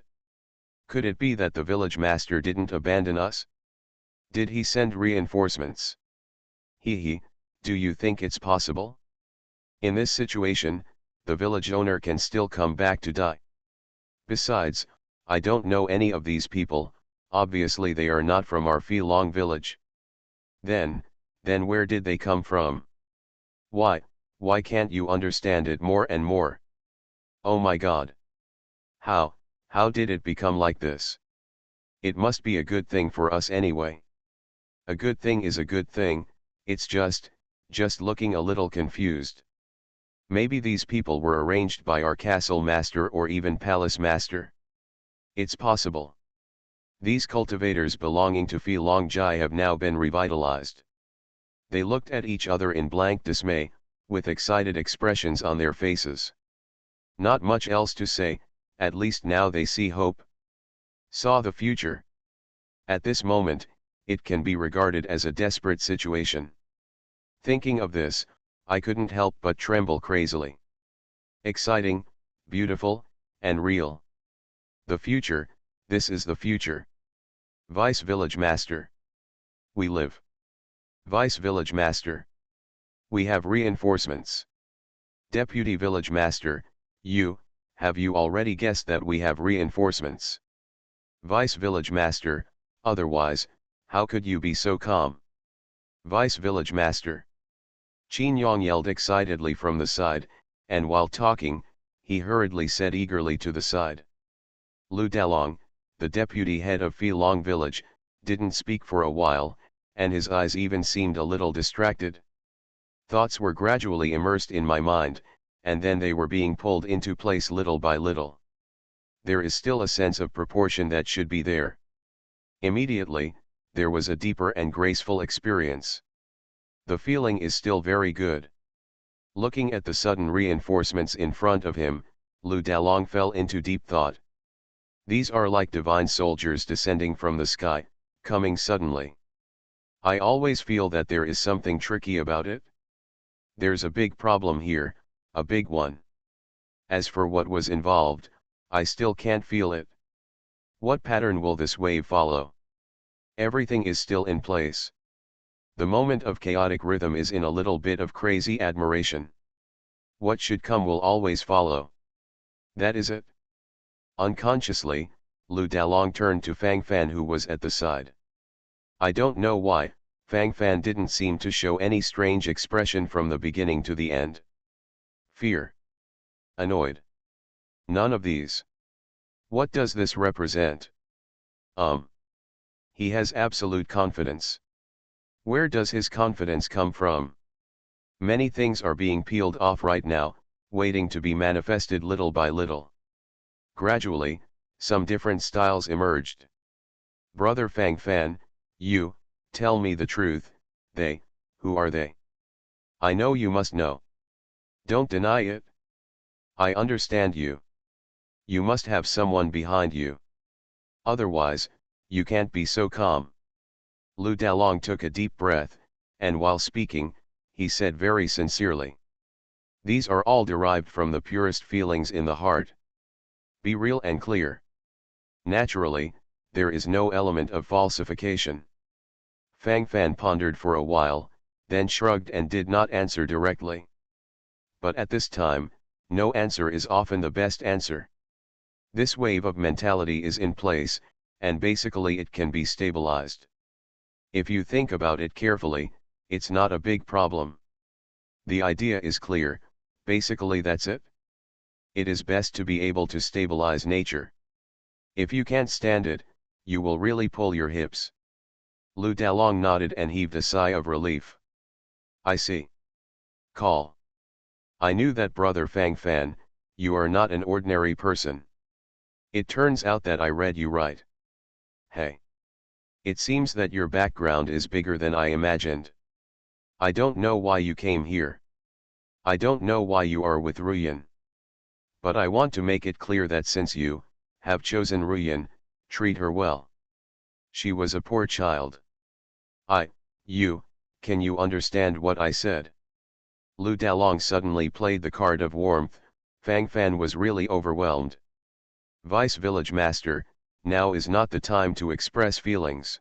Could it be that the village master didn't abandon us? Did he send reinforcements? He, do you think it's possible? In this situation, the village owner can still come back to die. Besides, I don't know any of these people, obviously they are not from our Long village. Then where did they come from? Why can't you understand it more and more? Oh my God! How did it become like this? It must be a good thing for us anyway. A good thing is a good thing, it's just looking a little confused. Maybe these people were arranged by our castle master or even palace master. It's possible. These cultivators belonging to Long Jai have now been revitalized. They looked at each other in blank dismay, with excited expressions on their faces. Not much else to say, at least now they see hope. Saw the future. At this moment, it can be regarded as a desperate situation. Thinking of this, I couldn't help but tremble crazily. Exciting, beautiful, and real. The future, this is the future. Vice Village Master. We live. Vice Village Master. We have reinforcements. Deputy Village Master, have you already guessed that we have reinforcements? Vice Village Master, otherwise, how could you be so calm? Vice Village Master. Qin Yang yelled excitedly from the side, and while talking, he hurriedly said eagerly to the side. Lu Dalong, the deputy head of Long village, didn't speak for a while, and his eyes even seemed a little distracted. Thoughts were gradually immersed in my mind, and then they were being pulled into place little by little. There is still a sense of proportion that should be there. Immediately, there was a deeper and graceful experience. The feeling is still very good. Looking at the sudden reinforcements in front of him, Lu Dalong fell into deep thought. These are like divine soldiers descending from the sky, coming suddenly. I always feel that there is something tricky about it. There's a big problem here, a big one. As for what was involved, I still can't feel it. What pattern will this wave follow? Everything is still in place. The moment of chaotic rhythm is in a little bit of crazy admiration. What should come will always follow. That is it. Unconsciously, Lu Dalong turned to Fang Fan who was at the side. I don't know why, Fang Fan didn't seem to show any strange expression from the beginning to the end. Fear. Annoyed. None of these. What does this represent? He has absolute confidence. Where does his confidence come from? Many things are being peeled off right now, waiting to be manifested little by little. Gradually, some different styles emerged. Brother Fang Fan, tell me the truth, who are they? I know you must know. Don't deny it. I understand you. You must have someone behind you. Otherwise, you can't be so calm. Lu Dalong took a deep breath, and while speaking, he said very sincerely. These are all derived from the purest feelings in the heart. Be real and clear. Naturally, there is no element of falsification. Fang Fan pondered for a while, then shrugged and did not answer directly. But at this time, no answer is often the best answer. This wave of mentality is in place, and basically it can be stabilized. If you think about it carefully, it's not a big problem. The idea is clear, basically that's it. It is best to be able to stabilize nature. If you can't stand it, you will really pull your hips. Lu Dalong nodded and heaved a sigh of relief. I see. Call. I knew that, brother Fang Fan, you are not an ordinary person. It turns out that I read you right. Hey. It seems that your background is bigger than I imagined. I don't know why you came here. I don't know why you are with Ruyan. But I want to make it clear that since you have chosen Ruyan, treat her well. She was a poor child. Can you understand what I said? Lu Dalong suddenly played the card of warmth. Fang Fan was really overwhelmed. Vice Village Master, now is not the time to express feelings.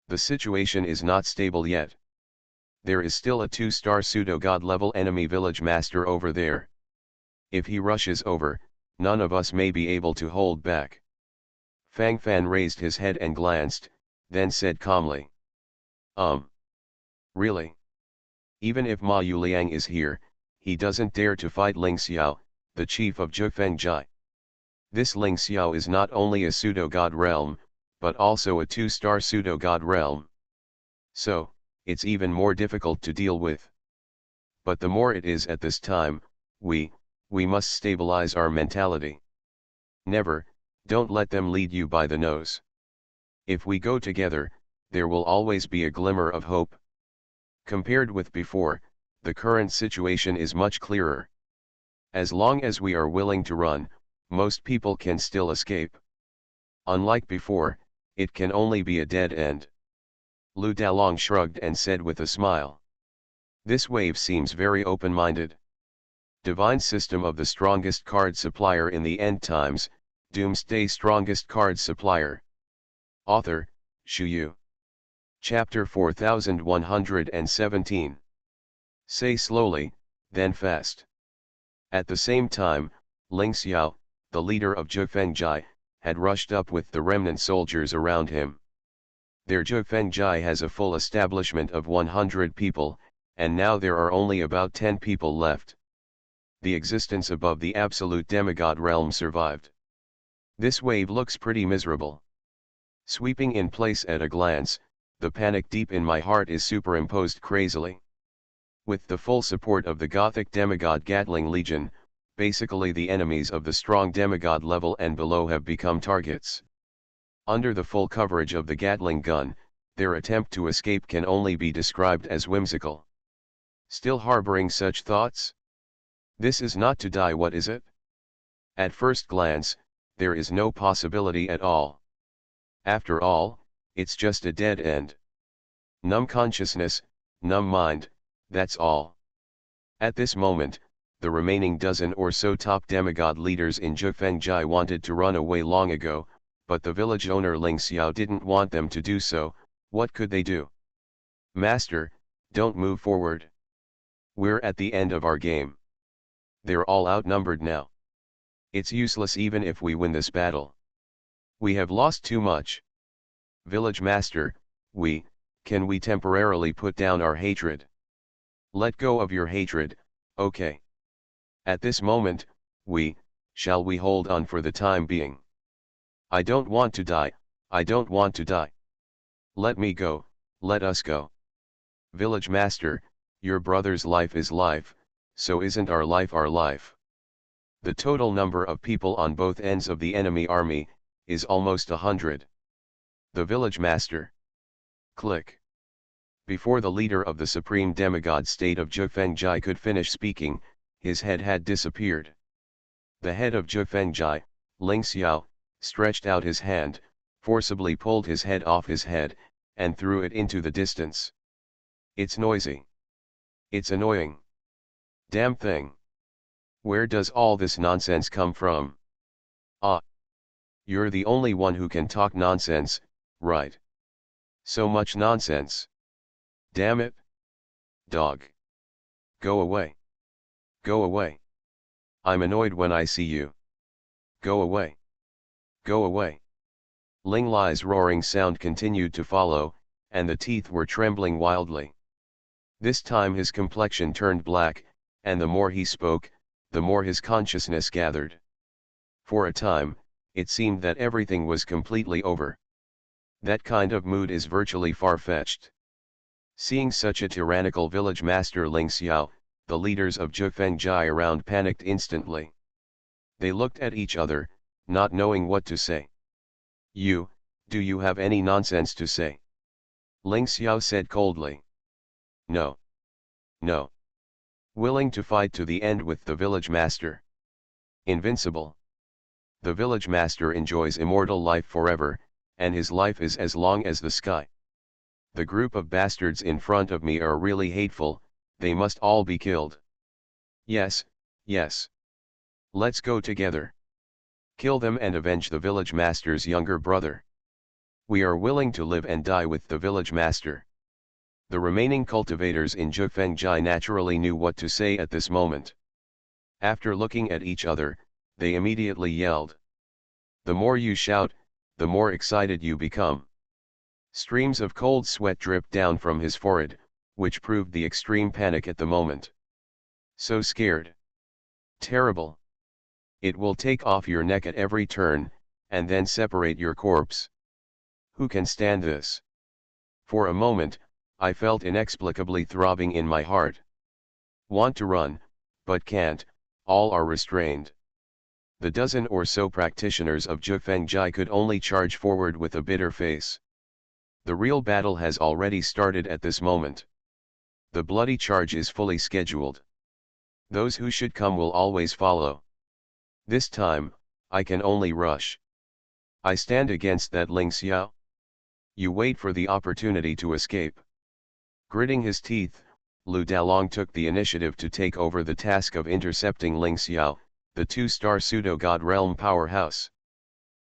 The situation is not stable yet. There is still a 2-star pseudo-god level enemy village master over there. If he rushes over, none of us may be able to hold back. Fang Fan raised his head and glanced, then said calmly. Really? Even if Ma Yuliang is here, he doesn't dare to fight Ling Xiao, the chief of Zhifengjai. This Ling Xiao is not only a pseudo-god realm, but also a 2-star pseudo-god realm. So, it's even more difficult to deal with. But the more it is at this time, we must stabilize our mentality. Never, don't let them lead you by the nose. If we go together, there will always be a glimmer of hope. Compared with before, the current situation is much clearer. As long as we are willing to run, most people can still escape. Unlike before, it can only be a dead end. Lu Dalong shrugged and said with a smile. This wave seems very open-minded. Divine system of the strongest card supplier in the end times, Doomsday strongest card supplier. Author, Shu Yu. Chapter 4117. Say slowly, then fast. At the same time, Ling Xiao, the leader of Zhifengjai, had rushed up with the remnant soldiers around him. Their Zhifengjai has a full establishment of 100 people, and now there are only about 10 people left. The existence above the absolute demigod realm survived. This wave looks pretty miserable. Sweeping in place at a glance, the panic deep in my heart is superimposed crazily. With the full support of the Gothic demigod Gatling Legion, basically the enemies of the strong demigod level and below have become targets. Under the full coverage of the Gatling gun, their attempt to escape can only be described as whimsical. Still harboring such thoughts? This is not to die, what is it? At first glance, there is no possibility at all. After all, it's just a dead end. Numb consciousness, numb mind, that's all. At this moment, the remaining dozen or so top demigod leaders in Zhifengjai wanted to run away long ago, but the village owner Ling Xiao didn't want them to do so. What could they do? Master, don't move forward. We're at the end of our game. They're all outnumbered now. It's useless even if we win this battle. We have lost too much. Village master, can we temporarily put down our hatred? Let go of your hatred, okay. At this moment, shall we hold on for the time being? I don't want to die, I don't want to die. Let me go, let us go. Village master, your brother's life is life, so isn't our life our life. The total number of people on both ends of the enemy army is almost 100. The village master. Click. Before the leader of the supreme demigod state of Zhifengjai could finish speaking, his head had disappeared. The head of Zhifengjai, Ling Xiao, stretched out his hand, forcibly pulled his head off his head, and threw it into the distance. It's noisy. It's annoying. Damn thing. Where does all this nonsense come from? Ah. You're the only one who can talk nonsense, right? So much nonsense. Damn it. Dog. Go away. Go away. I'm annoyed when I see you. Go away. Go away. Ling Lai's roaring sound continued to follow, and the teeth were trembling wildly. This time his complexion turned black, and the more he spoke, the more his consciousness gathered. For a time, it seemed that everything was completely over. That kind of mood is virtually far-fetched. Seeing such a tyrannical village master Ling Xiao, the leaders of Zhifengjai around panicked instantly. They looked at each other, not knowing what to say. Do you have any nonsense to say? Ling Xiao said coldly. No. No. Willing to fight to the end with the village master. Invincible. The village master enjoys immortal life forever, and his life is as long as the sky. The group of bastards in front of me are really hateful, they must all be killed. Yes, yes. Let's go together. Kill them and avenge the village master's younger brother. We are willing to live and die with the village master. The remaining cultivators in Jufengjai naturally knew what to say at this moment. After looking at each other, they immediately yelled. The more you shout, the more excited you become. Streams of cold sweat dripped down from his forehead, which proved the extreme panic at the moment. So scared. Terrible. It will take off your neck at every turn, and then separate your corpse. Who can stand this? For a moment, I felt inexplicably throbbing in my heart. Want to run, but can't, all are restrained. The dozen or so practitioners of Jufengjai could only charge forward with a bitter face. The real battle has already started at this moment. The bloody charge is fully scheduled. Those who should come will always follow. This time, I can only rush. I stand against that Ling Xiao. You wait for the opportunity to escape. Gritting his teeth, Lu Dalong took the initiative to take over the task of intercepting Ling Xiao, the two-star pseudo-god realm powerhouse.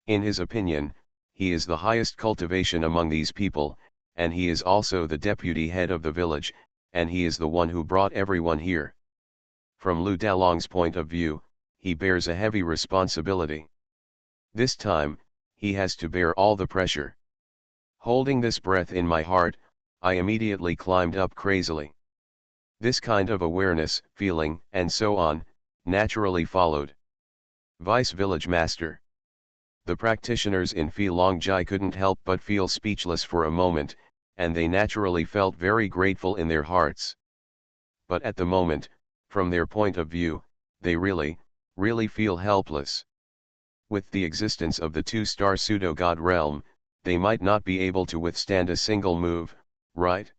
In his opinion, he is the highest cultivation among these people, and he is also the deputy head of the village, and he is the one who brought everyone here. From Lu Dalong's point of view, he bears a heavy responsibility. This time, he has to bear all the pressure. Holding this breath in my heart, I immediately climbed up crazily. This kind of awareness, feeling, and so on, naturally followed. Vice Village Master. The practitioners in Filongjai couldn't help but feel speechless for a moment, and they naturally felt very grateful in their hearts. But at the moment, from their point of view, they really feel helpless. With the existence of the two-star pseudo-god realm, they might not be able to withstand a single move, right?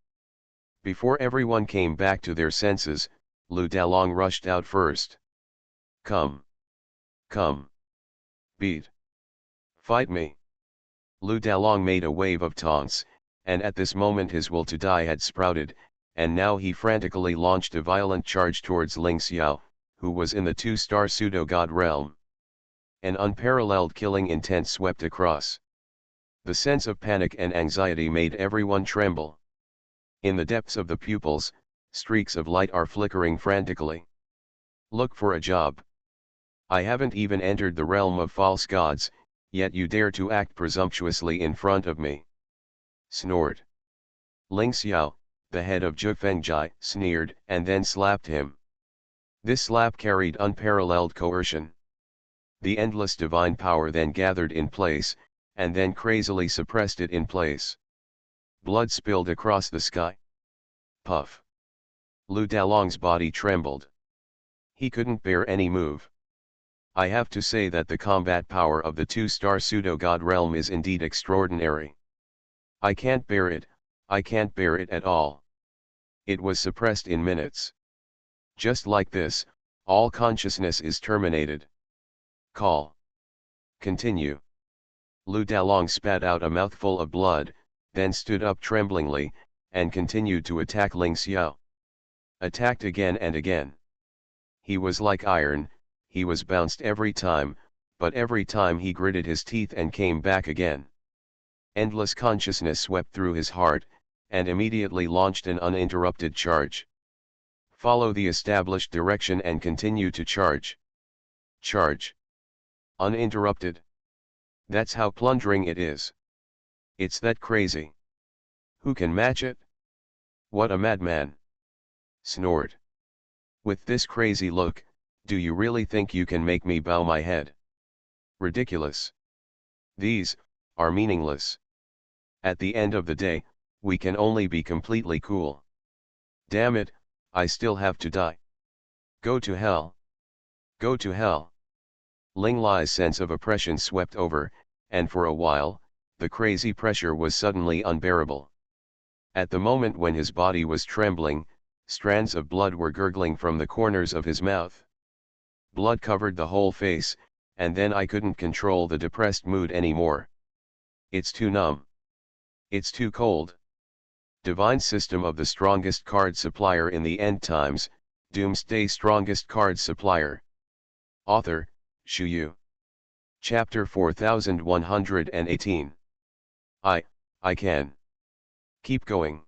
Before everyone came back to their senses, Lu Dalong rushed out first. Come. Come. Beat. Fight me. Lu Dalong made a wave of taunts, and at this moment his will to die had sprouted, and now he frantically launched a violent charge towards Ling Xiao, who was in the two-star pseudo-god realm. An unparalleled killing intent swept across. The sense of panic and anxiety made everyone tremble. In the depths of the pupils, streaks of light are flickering frantically. Look for a job. I haven't even entered the realm of false gods, yet you dare to act presumptuously in front of me. Snored. Ling Xiao, the head of Jufengjai, sneered and then slapped him. This slap carried unparalleled coercion. The endless divine power then gathered in place, and then crazily suppressed it in place. Blood spilled across the sky. Puff. Lu Dalong's body trembled. He couldn't bear any move. I have to say that the combat power of the two-star pseudo-god realm is indeed extraordinary. I can't bear it, I can't bear it at all. It was suppressed in minutes. Just like this, all consciousness is terminated. Call. Continue. Lu Dalong spat out a mouthful of blood, then stood up tremblingly, and continued to attack Ling Xiao. Attacked again and again. He was like iron, he was bounced every time, but every time he gritted his teeth and came back again. Endless consciousness swept through his heart, and immediately launched an uninterrupted charge. Follow the established direction and continue to charge. Charge. Uninterrupted. That's how plundering it is. It's that crazy. Who can match it? What a madman. Snored. With this crazy look, do you really think you can make me bow my head? Ridiculous. These are meaningless. At the end of the day, we can only be completely cool. Damn it, I still have to die. Go to hell. Go to hell. Ling Lai's sense of oppression swept over, and for a while, the crazy pressure was suddenly unbearable. At the moment when his body was trembling, strands of blood were gurgling from the corners of his mouth. Blood covered the whole face, and then I couldn't control the depressed mood anymore. It's too numb. It's too cold. Divine system of the strongest card supplier in the end times, Doomsday strongest card supplier. Author, Shu Yu. Chapter 4118. I can. Keep going.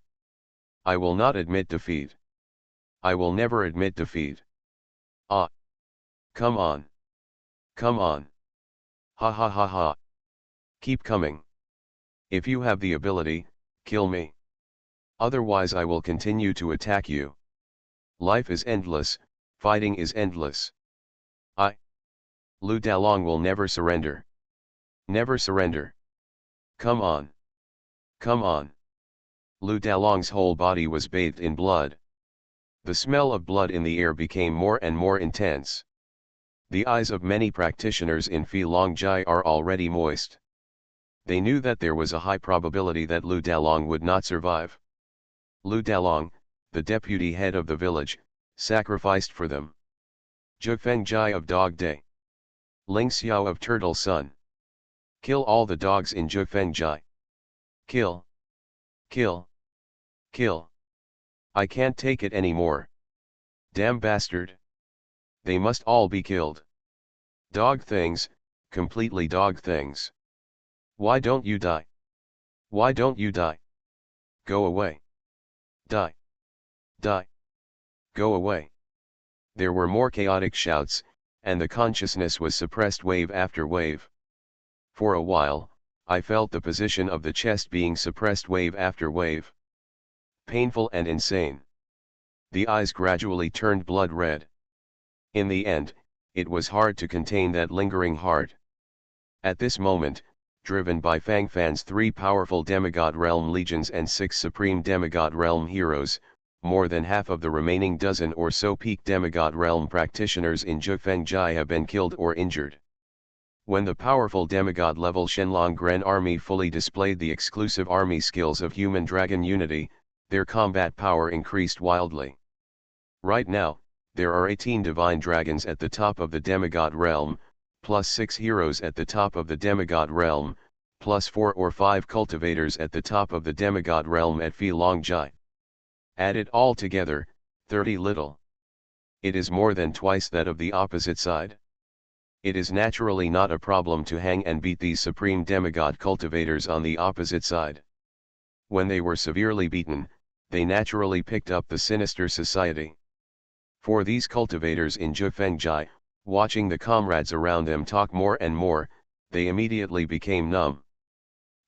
I will not admit defeat. I will never admit defeat. Ah. Come on. Come on. Ha ha ha ha. Keep coming. If you have the ability, kill me. Otherwise I will continue to attack you. Life is endless, fighting is endless. Lu Dalong will never surrender. Never surrender. Come on. Come on. Lu Dalong's whole body was bathed in blood. The smell of blood in the air became more and more intense. The eyes of many practitioners in Phi Long Jai are already moist. They knew that there was a high probability that Lu Dalong would not survive. Lu Dalong, the deputy head of the village, sacrificed for them. Zhufeng Jai of Dog Day. Ling Xiao of Turtle Sun. Kill all the dogs in Zhufeng Jai. Kill. Kill. Kill. I can't take it anymore. Damn bastard. They must all be killed. Dog things, completely dog things. Why don't you die? Why don't you die? Go away. Die. Die. Go away. There were more chaotic shouts, and the consciousness was suppressed wave after wave. For a while, I felt the position of the chest being suppressed wave after wave. Painful and insane. The eyes gradually turned blood red. In the end, it was hard to contain that lingering heart. At this moment, driven by Fang Fan's 3 powerful demigod realm legions and 6 supreme demigod realm heroes, more than half of the remaining dozen or so peak demigod realm practitioners in Zhufeng Jai have been killed or injured. When the powerful demigod level Shenlong Gren army fully displayed the exclusive army skills of human dragon unity, their combat power increased wildly. Right now, there are 18 divine dragons at the top of the demigod realm, plus 6 heroes at the top of the demigod realm, plus 4 or 5 cultivators at the top of the demigod realm at Phi Long Jai. Add it all together, 30 little. It is more than twice that of the opposite side. It is naturally not a problem to hang and beat these supreme demigod cultivators on the opposite side. When they were severely beaten, they naturally picked up the sinister society. For these cultivators in Zhufeng Jai, watching the comrades around them talk more and more, they immediately became numb.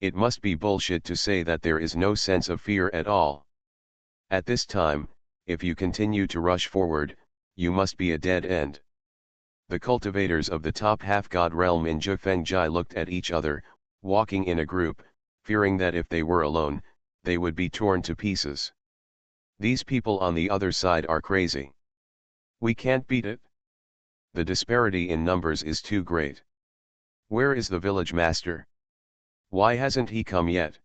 It must be bullshit to say that there is no sense of fear at all. At this time, if you continue to rush forward, you must be a dead end. The cultivators of the top half-god realm in Zhufeng Jai looked at each other, walking in a group, fearing that if they were alone, they would be torn to pieces. These people on the other side are crazy. We can't beat it. The disparity in numbers is too great. Where is the village master? Why hasn't he come yet?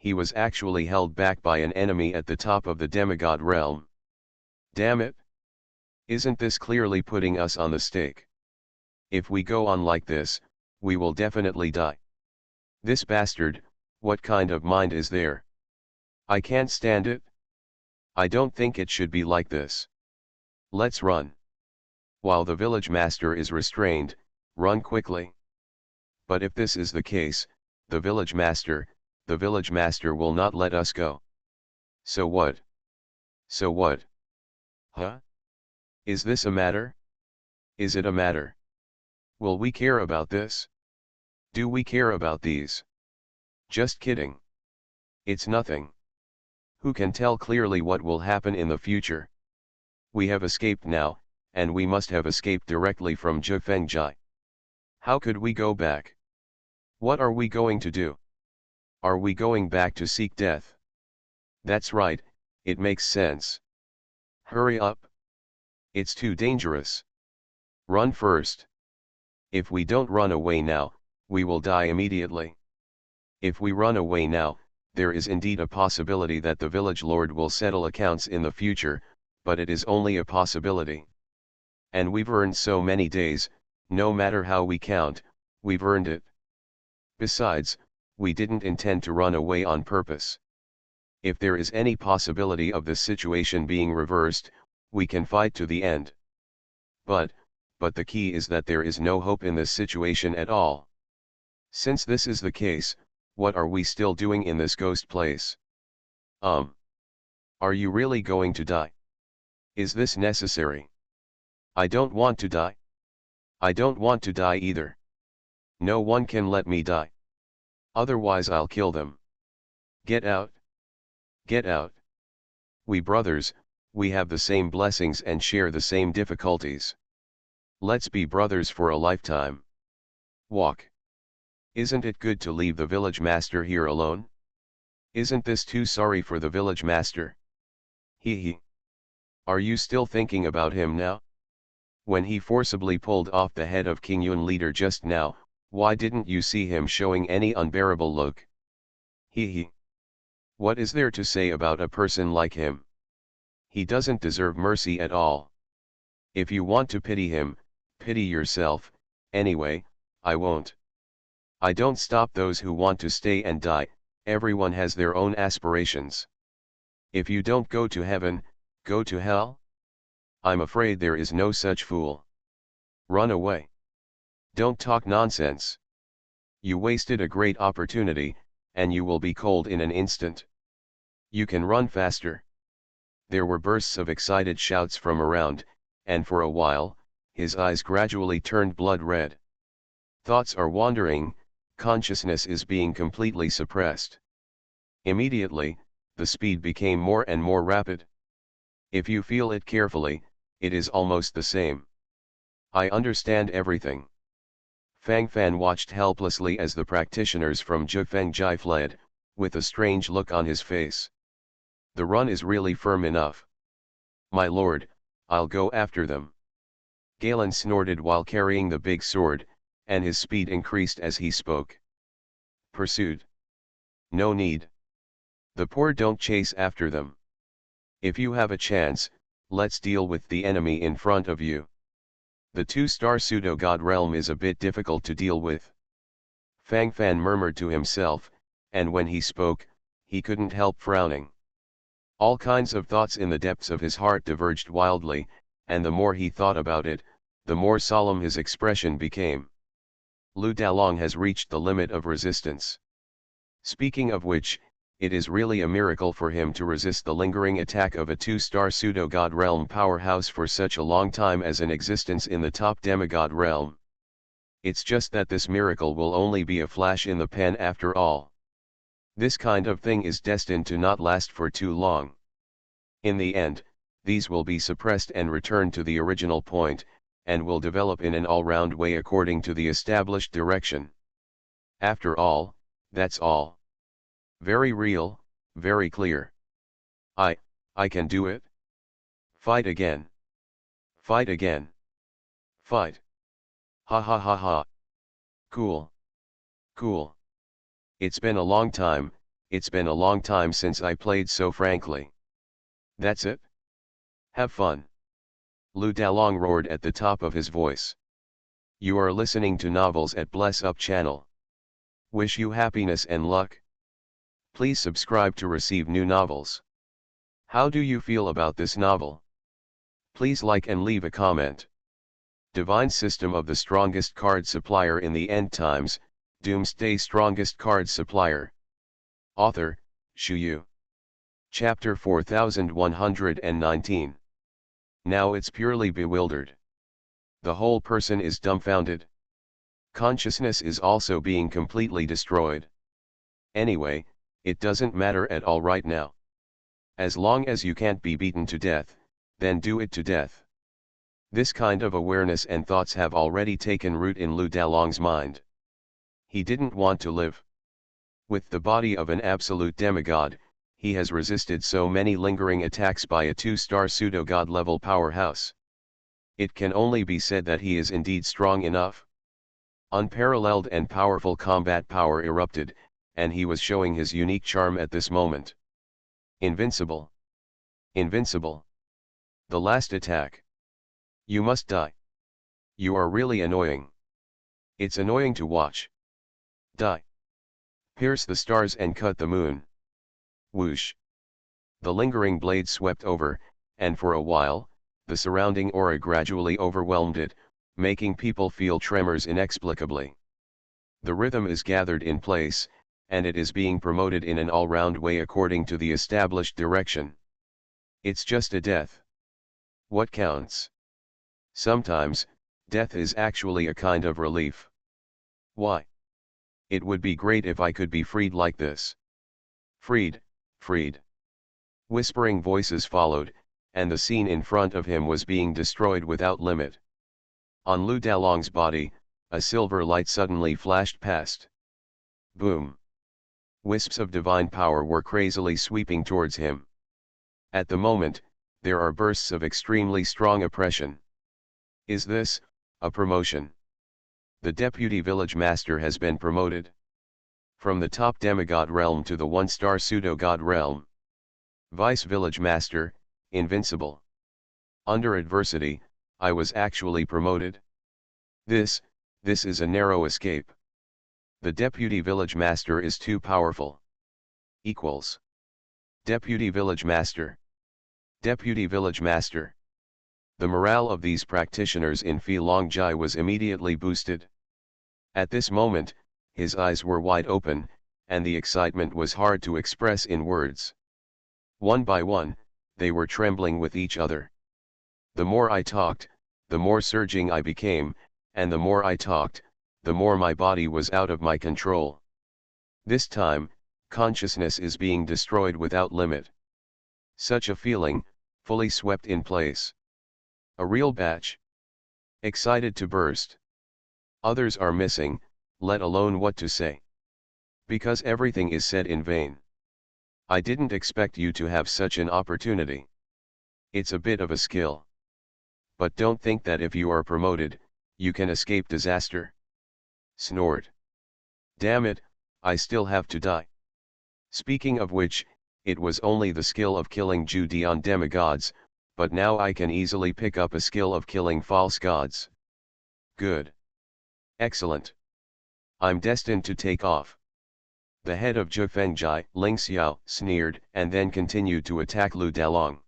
He was actually held back by an enemy at the top of the demigod realm. Damn it! Isn't this clearly putting us on the stake? If we go on like this, we will definitely die. This bastard, what kind of mind is there? I can't stand it. I don't think it should be like this. Let's run. While the village master is restrained, run quickly. But if this is the case, the village master will not let us go. So what? So what? Huh? Is this a matter? Is it a matter? Will we care about this? Do we care about these? Just kidding. It's nothing. Who can tell clearly what will happen in the future? We have escaped now, and we must have escaped directly from Zhufeng Jai. How could we go back? What are we going to do? Are we going back to seek death? That's right, it makes sense. Hurry up. It's too dangerous. Run first. If we don't run away now, we will die immediately. If we run away now, there is indeed a possibility that the village lord will settle accounts in the future, but it is only a possibility. And we've earned so many days, no matter how we count, we've earned it. Besides, we didn't intend to run away on purpose. If there is any possibility of this situation being reversed, we can fight to the end. But but the key is that there is no hope in this situation at all. Since this is the case, what are we still doing in this ghost place? Are you really going to die? Is this necessary? I don't want to die. I don't want to die either. No one can let me die. Otherwise I'll kill them. Get out. Get out. We brothers, we have the same blessings and share the same difficulties. Let's be brothers for a lifetime. Walk. Isn't it good to leave the village master here alone? Isn't this too sorry for the village master? He. Are you still thinking about him now? When he forcibly pulled off the head of King Yun leader just now, why didn't you see him showing any unbearable look? He. What is there to say about a person like him? He doesn't deserve mercy at all. If you want to pity him, pity yourself. Anyway, I won't. I don't stop those who want to stay and die. Everyone has their own aspirations. If you don't go to heaven, go to hell? I'm afraid there is no such fool. Run away. Don't talk nonsense. You wasted a great opportunity, and you will be cold in an instant. You can run faster. There were bursts of excited shouts from around, and for a while, his eyes gradually turned blood red. Thoughts are wandering, consciousness is being completely suppressed. Immediately, the speed became more and more rapid. If you feel it carefully, it is almost the same. I understand everything. Fang Fan watched helplessly as the practitioners from Zhifengjai fled, with a strange look on his face. The run is really firm enough. My lord, I'll go after them. Galen snorted while carrying the big sword, and his speed increased as he spoke. Pursued. No need. The poor don't chase after them. If you have a chance, let's deal with the enemy in front of you. The two-star pseudo-god realm is a bit difficult to deal with. Fang Fan murmured to himself, and when he spoke, he couldn't help frowning. All kinds of thoughts in the depths of his heart diverged wildly, and the more he thought about it, the more solemn his expression became. Lu Dalong has reached the limit of resistance. Speaking of which, it is really a miracle for him to resist the lingering attack of a two-star pseudo-god realm powerhouse for such a long time as an existence in the top demigod realm. It's just that this miracle will only be a flash in the pan after all. This kind of thing is destined to not last for too long. In the end, these will be suppressed and returned to the original point, and will develop in an all-round way according to the established direction. After all, that's all. Very real, very clear. I can do it. Fight again. Fight again. Fight. Ha ha ha ha. Cool. Cool. It's been a long time since I played so frankly. That's it? Have fun. Lu Dalong roared at the top of his voice. You are listening to Novels at Bless Up channel. Wish you happiness and luck. Please subscribe to receive new novels. How do you feel about this novel? Please like and leave a comment. Divine System of the Strongest Card Supplier in the End Times, Doomsday Strongest Card Supplier. Author, Shu Yu. Chapter 4119. Now it's purely bewildered. The whole person is dumbfounded. Consciousness is also being completely destroyed. Anyway, it doesn't matter at all right now. As long as you can't be beaten to death, then do it to death. This kind of awareness and thoughts have already taken root in Lu Dalong's mind. He didn't want to live. With the body of an absolute demigod, he has resisted so many lingering attacks by a two-star pseudo-god level powerhouse. It can only be said that he is indeed strong enough. Unparalleled and powerful combat power erupted, and he was showing his unique charm at this moment. Invincible. Invincible. The last attack. You must die. You are really annoying. It's annoying to watch. Die. Pierce the stars and cut the moon. Whoosh. The lingering blade swept over, and for a while, the surrounding aura gradually overwhelmed it, making people feel tremors inexplicably. The rhythm is gathered in place, and it is being promoted in an all-round way according to the established direction. It's just a death. What counts? Sometimes, death is actually a kind of relief. Why? It would be great if I could be freed like this. Freed, freed. Whispering voices followed, and the scene in front of him was being destroyed without limit. On Lu Dalong's body, a silver light suddenly flashed past. Boom. Wisps of divine power were crazily sweeping towards him. At the moment, there are bursts of extremely strong oppression. Is this a promotion? The deputy village master has been promoted from the top demigod realm to the one-star pseudo-god realm. Vice village master, invincible. Under adversity, I was actually promoted. This is a narrow escape. The deputy village master is too powerful. Equals. Deputy village master. Deputy village master. The morale of these practitioners in Filongjai was immediately boosted. At this moment, his eyes were wide open, and the excitement was hard to express in words. One by one, they were trembling with each other. The more I talked, the more surging I became, and the more I talked, the more my body was out of my control. This time, consciousness is being destroyed without limit. Such a feeling, fully swept in place. A real batch. Excited to burst. Others are missing, let alone what to say. Because everything is said in vain. I didn't expect you to have such an opportunity. It's a bit of a skill. But don't think that if you are promoted, you can escape disaster. Snort. Damn it, I still have to die. Speaking of which, it was only the skill of killing Judean demigods, but now I can easily pick up a skill of killing false gods. Good. Excellent. I'm destined to take off. The head of Zhufengjai, Ling Xiao, sneered and then continued to attack Lu Dalong.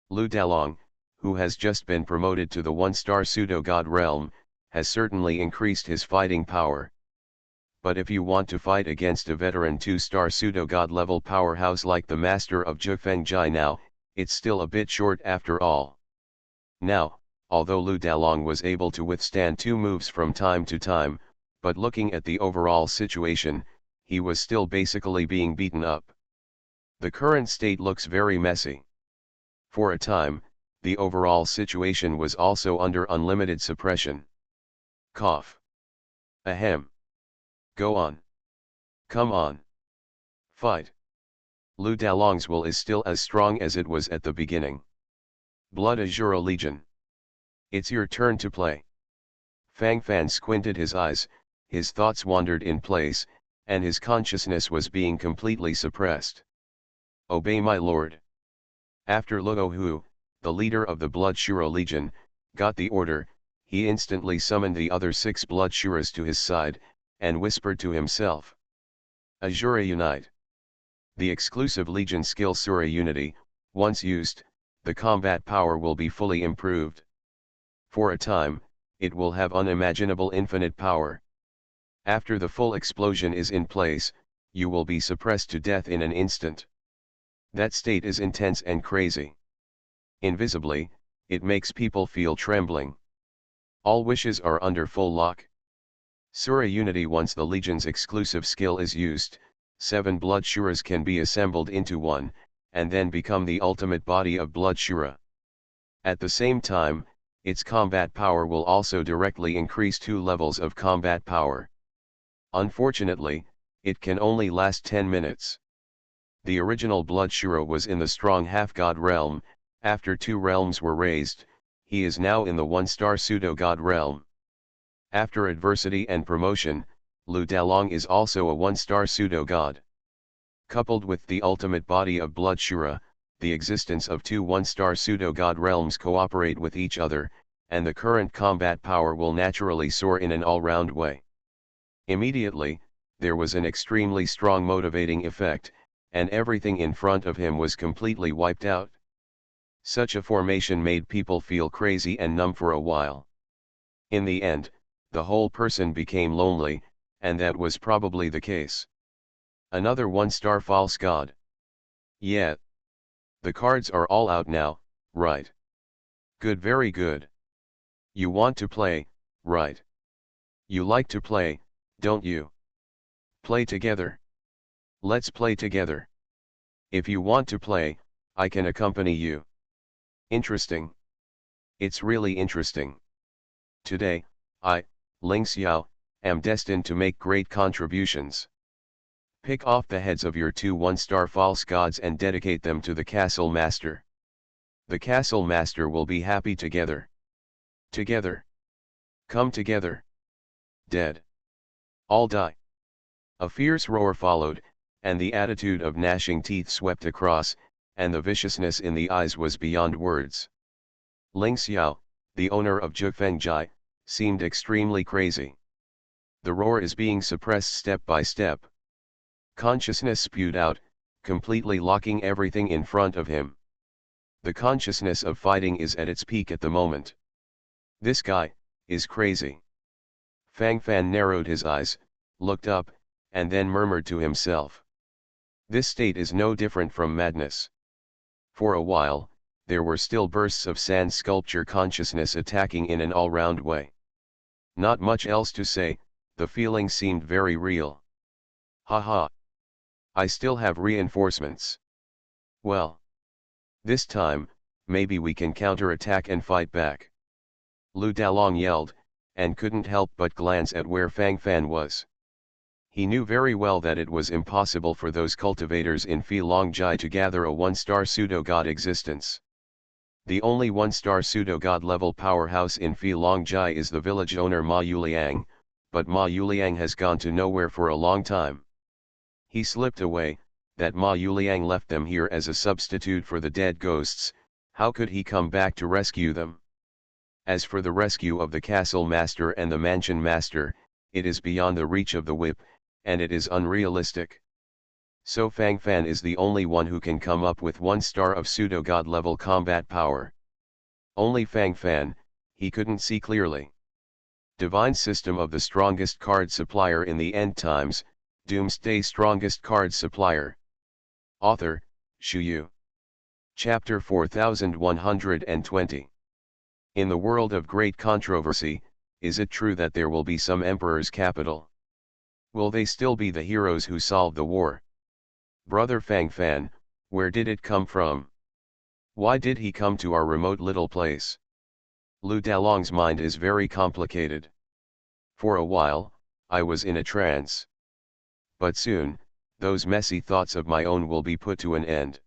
Lu Dalong, who has just been promoted to the one-star pseudo-god realm, has certainly increased his fighting power. But if you want to fight against a veteran 2-star pseudo-god level powerhouse like the master of Zhufengjai now, it's still a bit short after all. Now, although Lu Dalong was able to withstand 2 moves from time to time, but looking at the overall situation, he was still basically being beaten up. The current state looks very messy. For a time, the overall situation was also under unlimited suppression. Cough. Ahem. Go on. Come on. Fight. Lu Dalong's will is still as strong as it was at the beginning. Blood Azura Legion. It's your turn to play. Fang Fan squinted his eyes, his thoughts wandered in place, and his consciousness was being completely suppressed. Obey my lord. After Luo Hu, the leader of the Blood Shura Legion, got the order, he instantly summoned the other 6 Blood Shuras to his side, and whispered to himself. Azura Unite. The exclusive Legion skill Sura Unity, once used, the combat power will be fully improved. For a time, it will have unimaginable infinite power. After the full explosion is in place, you will be suppressed to death in an instant. That state is intense and crazy. Invisibly, it makes people feel trembling. All wishes are under full lock. Sura Unity. Once the Legion's exclusive skill is used, 7 Blood Shuras can be assembled into one, and then become the ultimate body of Blood Shura. At the same time, its combat power will also directly increase 2 levels of combat power. Unfortunately, it can only last 10 minutes. The original Blood Shura was in the strong half-god realm. After 2 realms were raised, he is now in the 1-star pseudo-god realm. After adversity and promotion, Lu Dalong is also a 1-star pseudo-god. Coupled with the ultimate body of Blood Shura, the existence of 2 1-star pseudo-god realms cooperate with each other, and the current combat power will naturally soar in an all-round way. Immediately, there was an extremely strong motivating effect, and everything in front of him was completely wiped out. Such a formation made people feel crazy and numb for a while. In the end, the whole person became lonely, and that was probably the case. Another 1-star false god. Yeah. The cards are all out now, right? Good, very good. You want to play, right? You like to play, don't you? Play together. Let's play together. If you want to play, I can accompany you. Interesting. It's really interesting. Today, I, Ling Xiao, am destined to make great contributions. Pick off the heads of your 2 1-star false gods and dedicate them to the castle master. The castle master will be happy together. Together. Come together. Dead. All die. A fierce roar followed, and the attitude of gnashing teeth swept across, and the viciousness in the eyes was beyond words. Ling Xiao, the owner of Zhifengjai, seemed extremely crazy. The roar is being suppressed step by step. Consciousness spewed out, completely locking everything in front of him. The consciousness of fighting is at its peak at the moment. This guy is crazy. Fang Fan narrowed his eyes, looked up, and then murmured to himself. This state is no different from madness. For a while, there were still bursts of sand sculpture consciousness attacking in an all-round way. Not much else to say, the feeling seemed very real. Haha. I still have reinforcements. Well. This time, maybe we can counter-attack and fight back. Lu Dalong yelled, and couldn't help but glance at where Fang Fan was. He knew very well that it was impossible for those cultivators in Filongjai to gather a 1-star pseudo-god existence. The only 1-star pseudo-god level powerhouse in Filongjai is the village owner Ma Yuliang, but Ma Yuliang has gone to nowhere for a long time. He slipped away, that Ma Yuliang left them here as a substitute for the dead ghosts. How could he come back to rescue them? As for the rescue of the castle master and the mansion master, it is beyond the reach of the whip, and it is unrealistic. So Fang Fan is the only one who can come up with 1-star of pseudo-god level combat power. Only Fang Fan, he couldn't see clearly. Divine system of the strongest card supplier in the end times, Doomsday strongest card supplier. Author, Shu Yu. Chapter 4120. In the world of great controversy, is it true that there will be some emperor's capital? Will they still be the heroes who solved the war? Brother Fang Fan, where did it come from? Why did he come to our remote little place? Lu Dalong's mind is very complicated. For a while, I was in a trance. But soon, those messy thoughts of my own will be put to an end.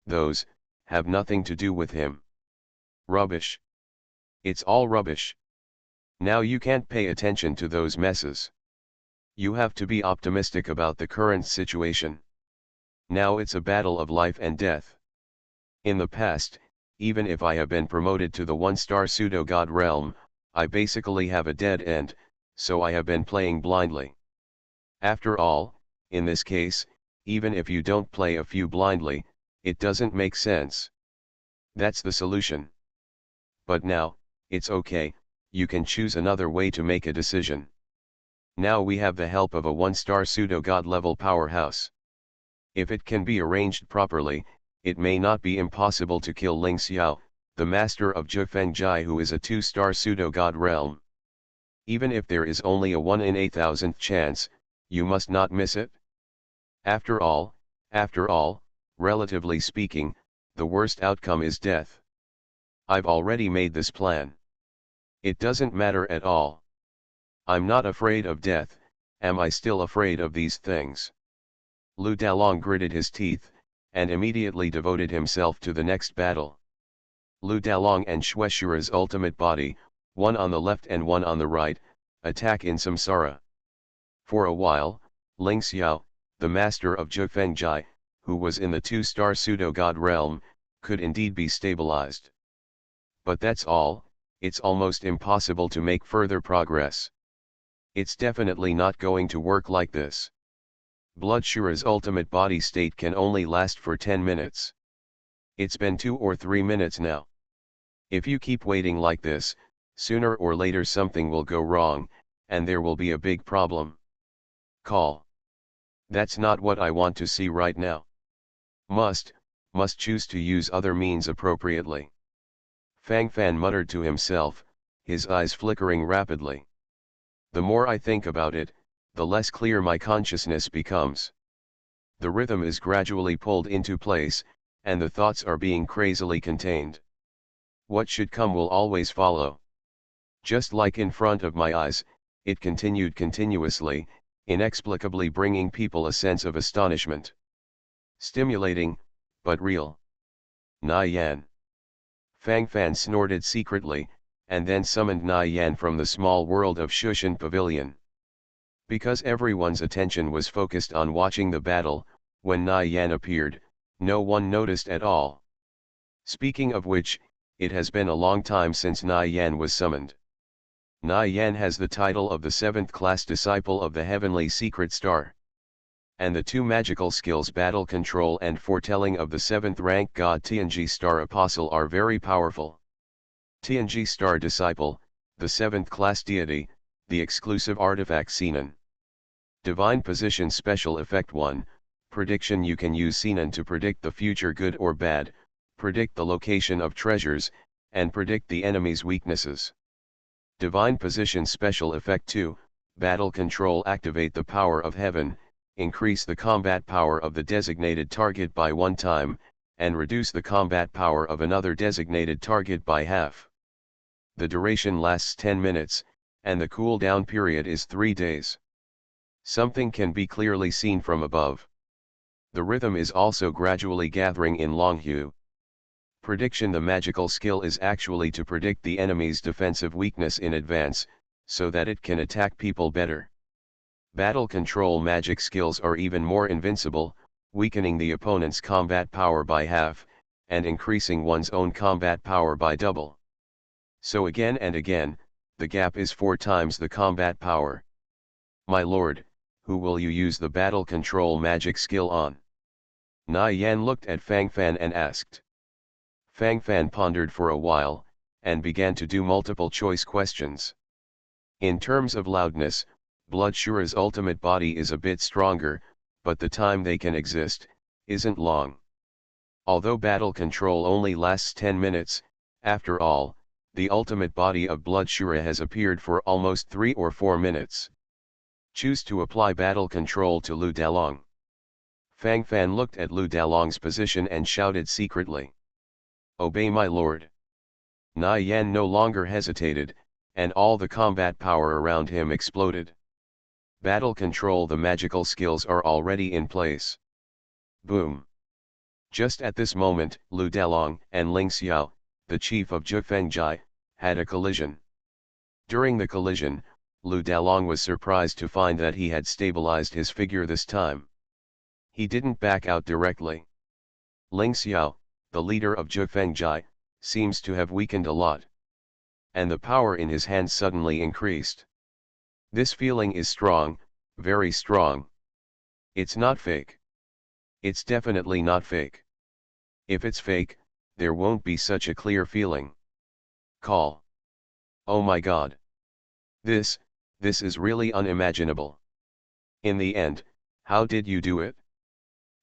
Those have nothing to do with him. Rubbish. It's all rubbish. Now you can't pay attention to those messes. You have to be optimistic about the current situation. Now it's a battle of life and death. In the past, even if I have been promoted to the 1-star pseudo-god realm, I basically have a dead end, so I have been playing blindly. After all, in this case, even if you don't play a few blindly, it doesn't make sense. That's the solution. But now, it's okay, you can choose another way to make a decision. Now we have the help of a 1-star pseudo-god level powerhouse. If it can be arranged properly, it may not be impossible to kill Ling Xiao, the master of Zhifengjai, who is a 2-star pseudo-god realm. Even if there is only a 1 in 8,000th chance, you must not miss it. After all, relatively speaking, the worst outcome is death. I've already made this plan. It doesn't matter at all. I'm not afraid of death. Am I still afraid of these things? Lu Dalong gritted his teeth, and immediately devoted himself to the next battle. Lu Dalong and Shueshura's ultimate body, one on the left and one on the right, attack in samsara. For a while, Ling Xiao, the master of Zhifengjai, who was in the 2-star pseudo-god realm, could indeed be stabilized. But that's all. It's almost impossible to make further progress. It's definitely not going to work like this. Bloodshura's ultimate body state can only last for 10 minutes. It's been 2 or 3 minutes now. If you keep waiting like this, Sooner or later something will go wrong, and there will be a big problem. Call. That's not what I want to see right now. Must choose to use other means appropriately. Fang Fan muttered to himself, his eyes flickering rapidly. The more I think about it, the less clear my consciousness becomes. The rhythm is gradually pulled into place, and the thoughts are being crazily contained. What should come will always follow. Just like in front of my eyes, it continued continuously, inexplicably bringing people a sense of astonishment. Stimulating, but real. Na Yan. Fang Fan snorted secretly, and then summoned Na Yan from the small world of Shushan Pavilion. Because everyone's attention was focused on watching the battle, when Na Yan appeared, no one noticed at all. Speaking of which, it has been a long time since Na Yan was summoned. Na Yan has the title of the 7th class disciple of the heavenly secret star. And the two magical skills battle control and foretelling of the 7th rank god Tianji star apostle are very powerful. Tianji star disciple, the 7th class deity, the exclusive artifact Sinan. Divine position special effect 1, prediction. You can use Sinan to predict the future good or bad, predict the location of treasures, and predict the enemy's weaknesses. Divine position special effect 2, battle control. Activate the power of heaven, increase the combat power of the designated target by 1 time, and reduce the combat power of another designated target by half. The duration lasts 10 minutes, and the cooldown period is 3 days. Something can be clearly seen from above. The rhythm is also gradually gathering in long hue. Prediction. The magical skill is actually to predict the enemy's defensive weakness in advance, so that it can attack people better. Battle control. Magic skills are even more invincible, weakening the opponent's combat power by half, and increasing one's own combat power by double. So again and again, the gap is 4 times the combat power. My lord, who will you use the battle control magic skill on? Na Yan looked at Fang Fan and asked. Fang Fan pondered for a while, and began to do multiple choice questions. In terms of loudness, Blood Shura's ultimate body is a bit stronger, but the time they can exist isn't long. Although battle control only lasts 10 minutes, after all, the ultimate body of Blood Shura has appeared for almost 3 or 4 minutes. Choose to apply battle control to Lu Dalong. Fang Fan looked at Lu Dalong's position and shouted secretly. Obey my lord. Na Yan no longer hesitated, and all the combat power around him exploded. Battle control. The magical skills are already in place. Boom. Just at this moment, Lu Dalong and Ling Xiao, the chief of Zhifengjai, had a collision. During the collision, Lu Dalong was surprised to find that he had stabilized his figure this time. He didn't back out directly. Ling Xiao, the leader of Zhifengjai, seems to have weakened a lot. And the power in his hands suddenly increased. This feeling is strong, very strong. It's not fake. It's definitely not fake. If it's fake, there won't be such a clear feeling. Call. Oh my god. This is really unimaginable. In the end, how did you do it?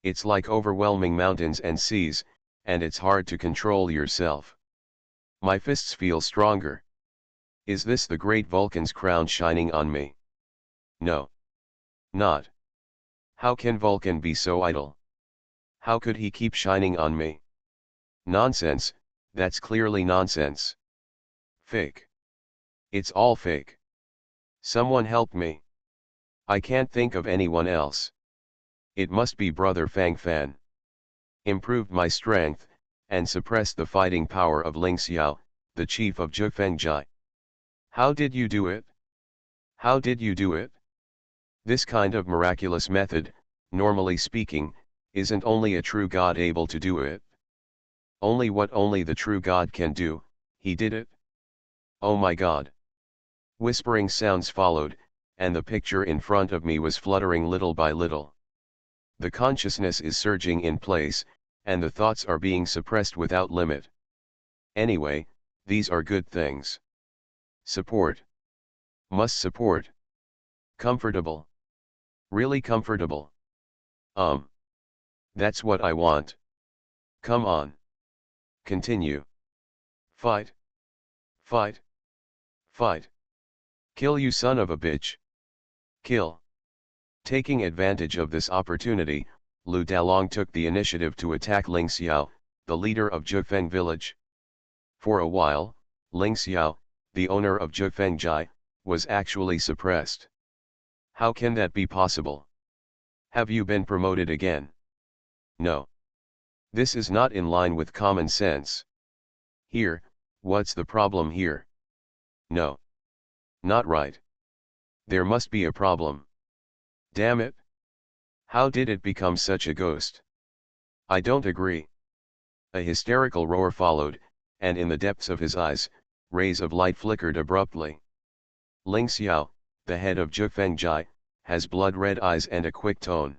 It's like overwhelming mountains and seas, and it's hard to control yourself. My fists feel stronger. Is this the great Vulcan's crown shining on me? No. Not. How can Vulcan be so idle? How could he keep shining on me? Nonsense, that's clearly nonsense. Fake. It's all fake. Someone help me. I can't think of anyone else. It must be Brother Fang Fan. Improved my strength, and suppressed the fighting power of Ling Xiao, the chief of Zhifengjai. How did you do it? How did you do it? This kind of miraculous method, normally speaking, isn't only a true god able to do it. Only what only the true god can do, he did it. Oh my god. Whispering sounds followed, and the picture in front of me was fluttering little by little. The consciousness is surging in place, and the thoughts are being suppressed without limit. Anyway, these are good things. Support. Must support. Comfortable. Really comfortable. That's what I want. Come on. Continue. Fight. Fight. Fight. Kill, you son of a bitch. Kill. Taking advantage of this opportunity, Lu Dalong took the initiative to attack Ling Xiao, the leader of Zhifeng village. For a while, Ling Xiao, the owner of Zhifeng Jai, was actually suppressed. How can that be possible? Have you been promoted again? No. This is not in line with common sense. Here, what's the problem here? No. Not right. There must be a problem. Damn it. How did it become such a ghost? I don't agree. A hysterical roar followed, and in the depths of his eyes, rays of light flickered abruptly. Ling Xiao, the head of Zhifeng Jai, has blood-red eyes and a quick tone.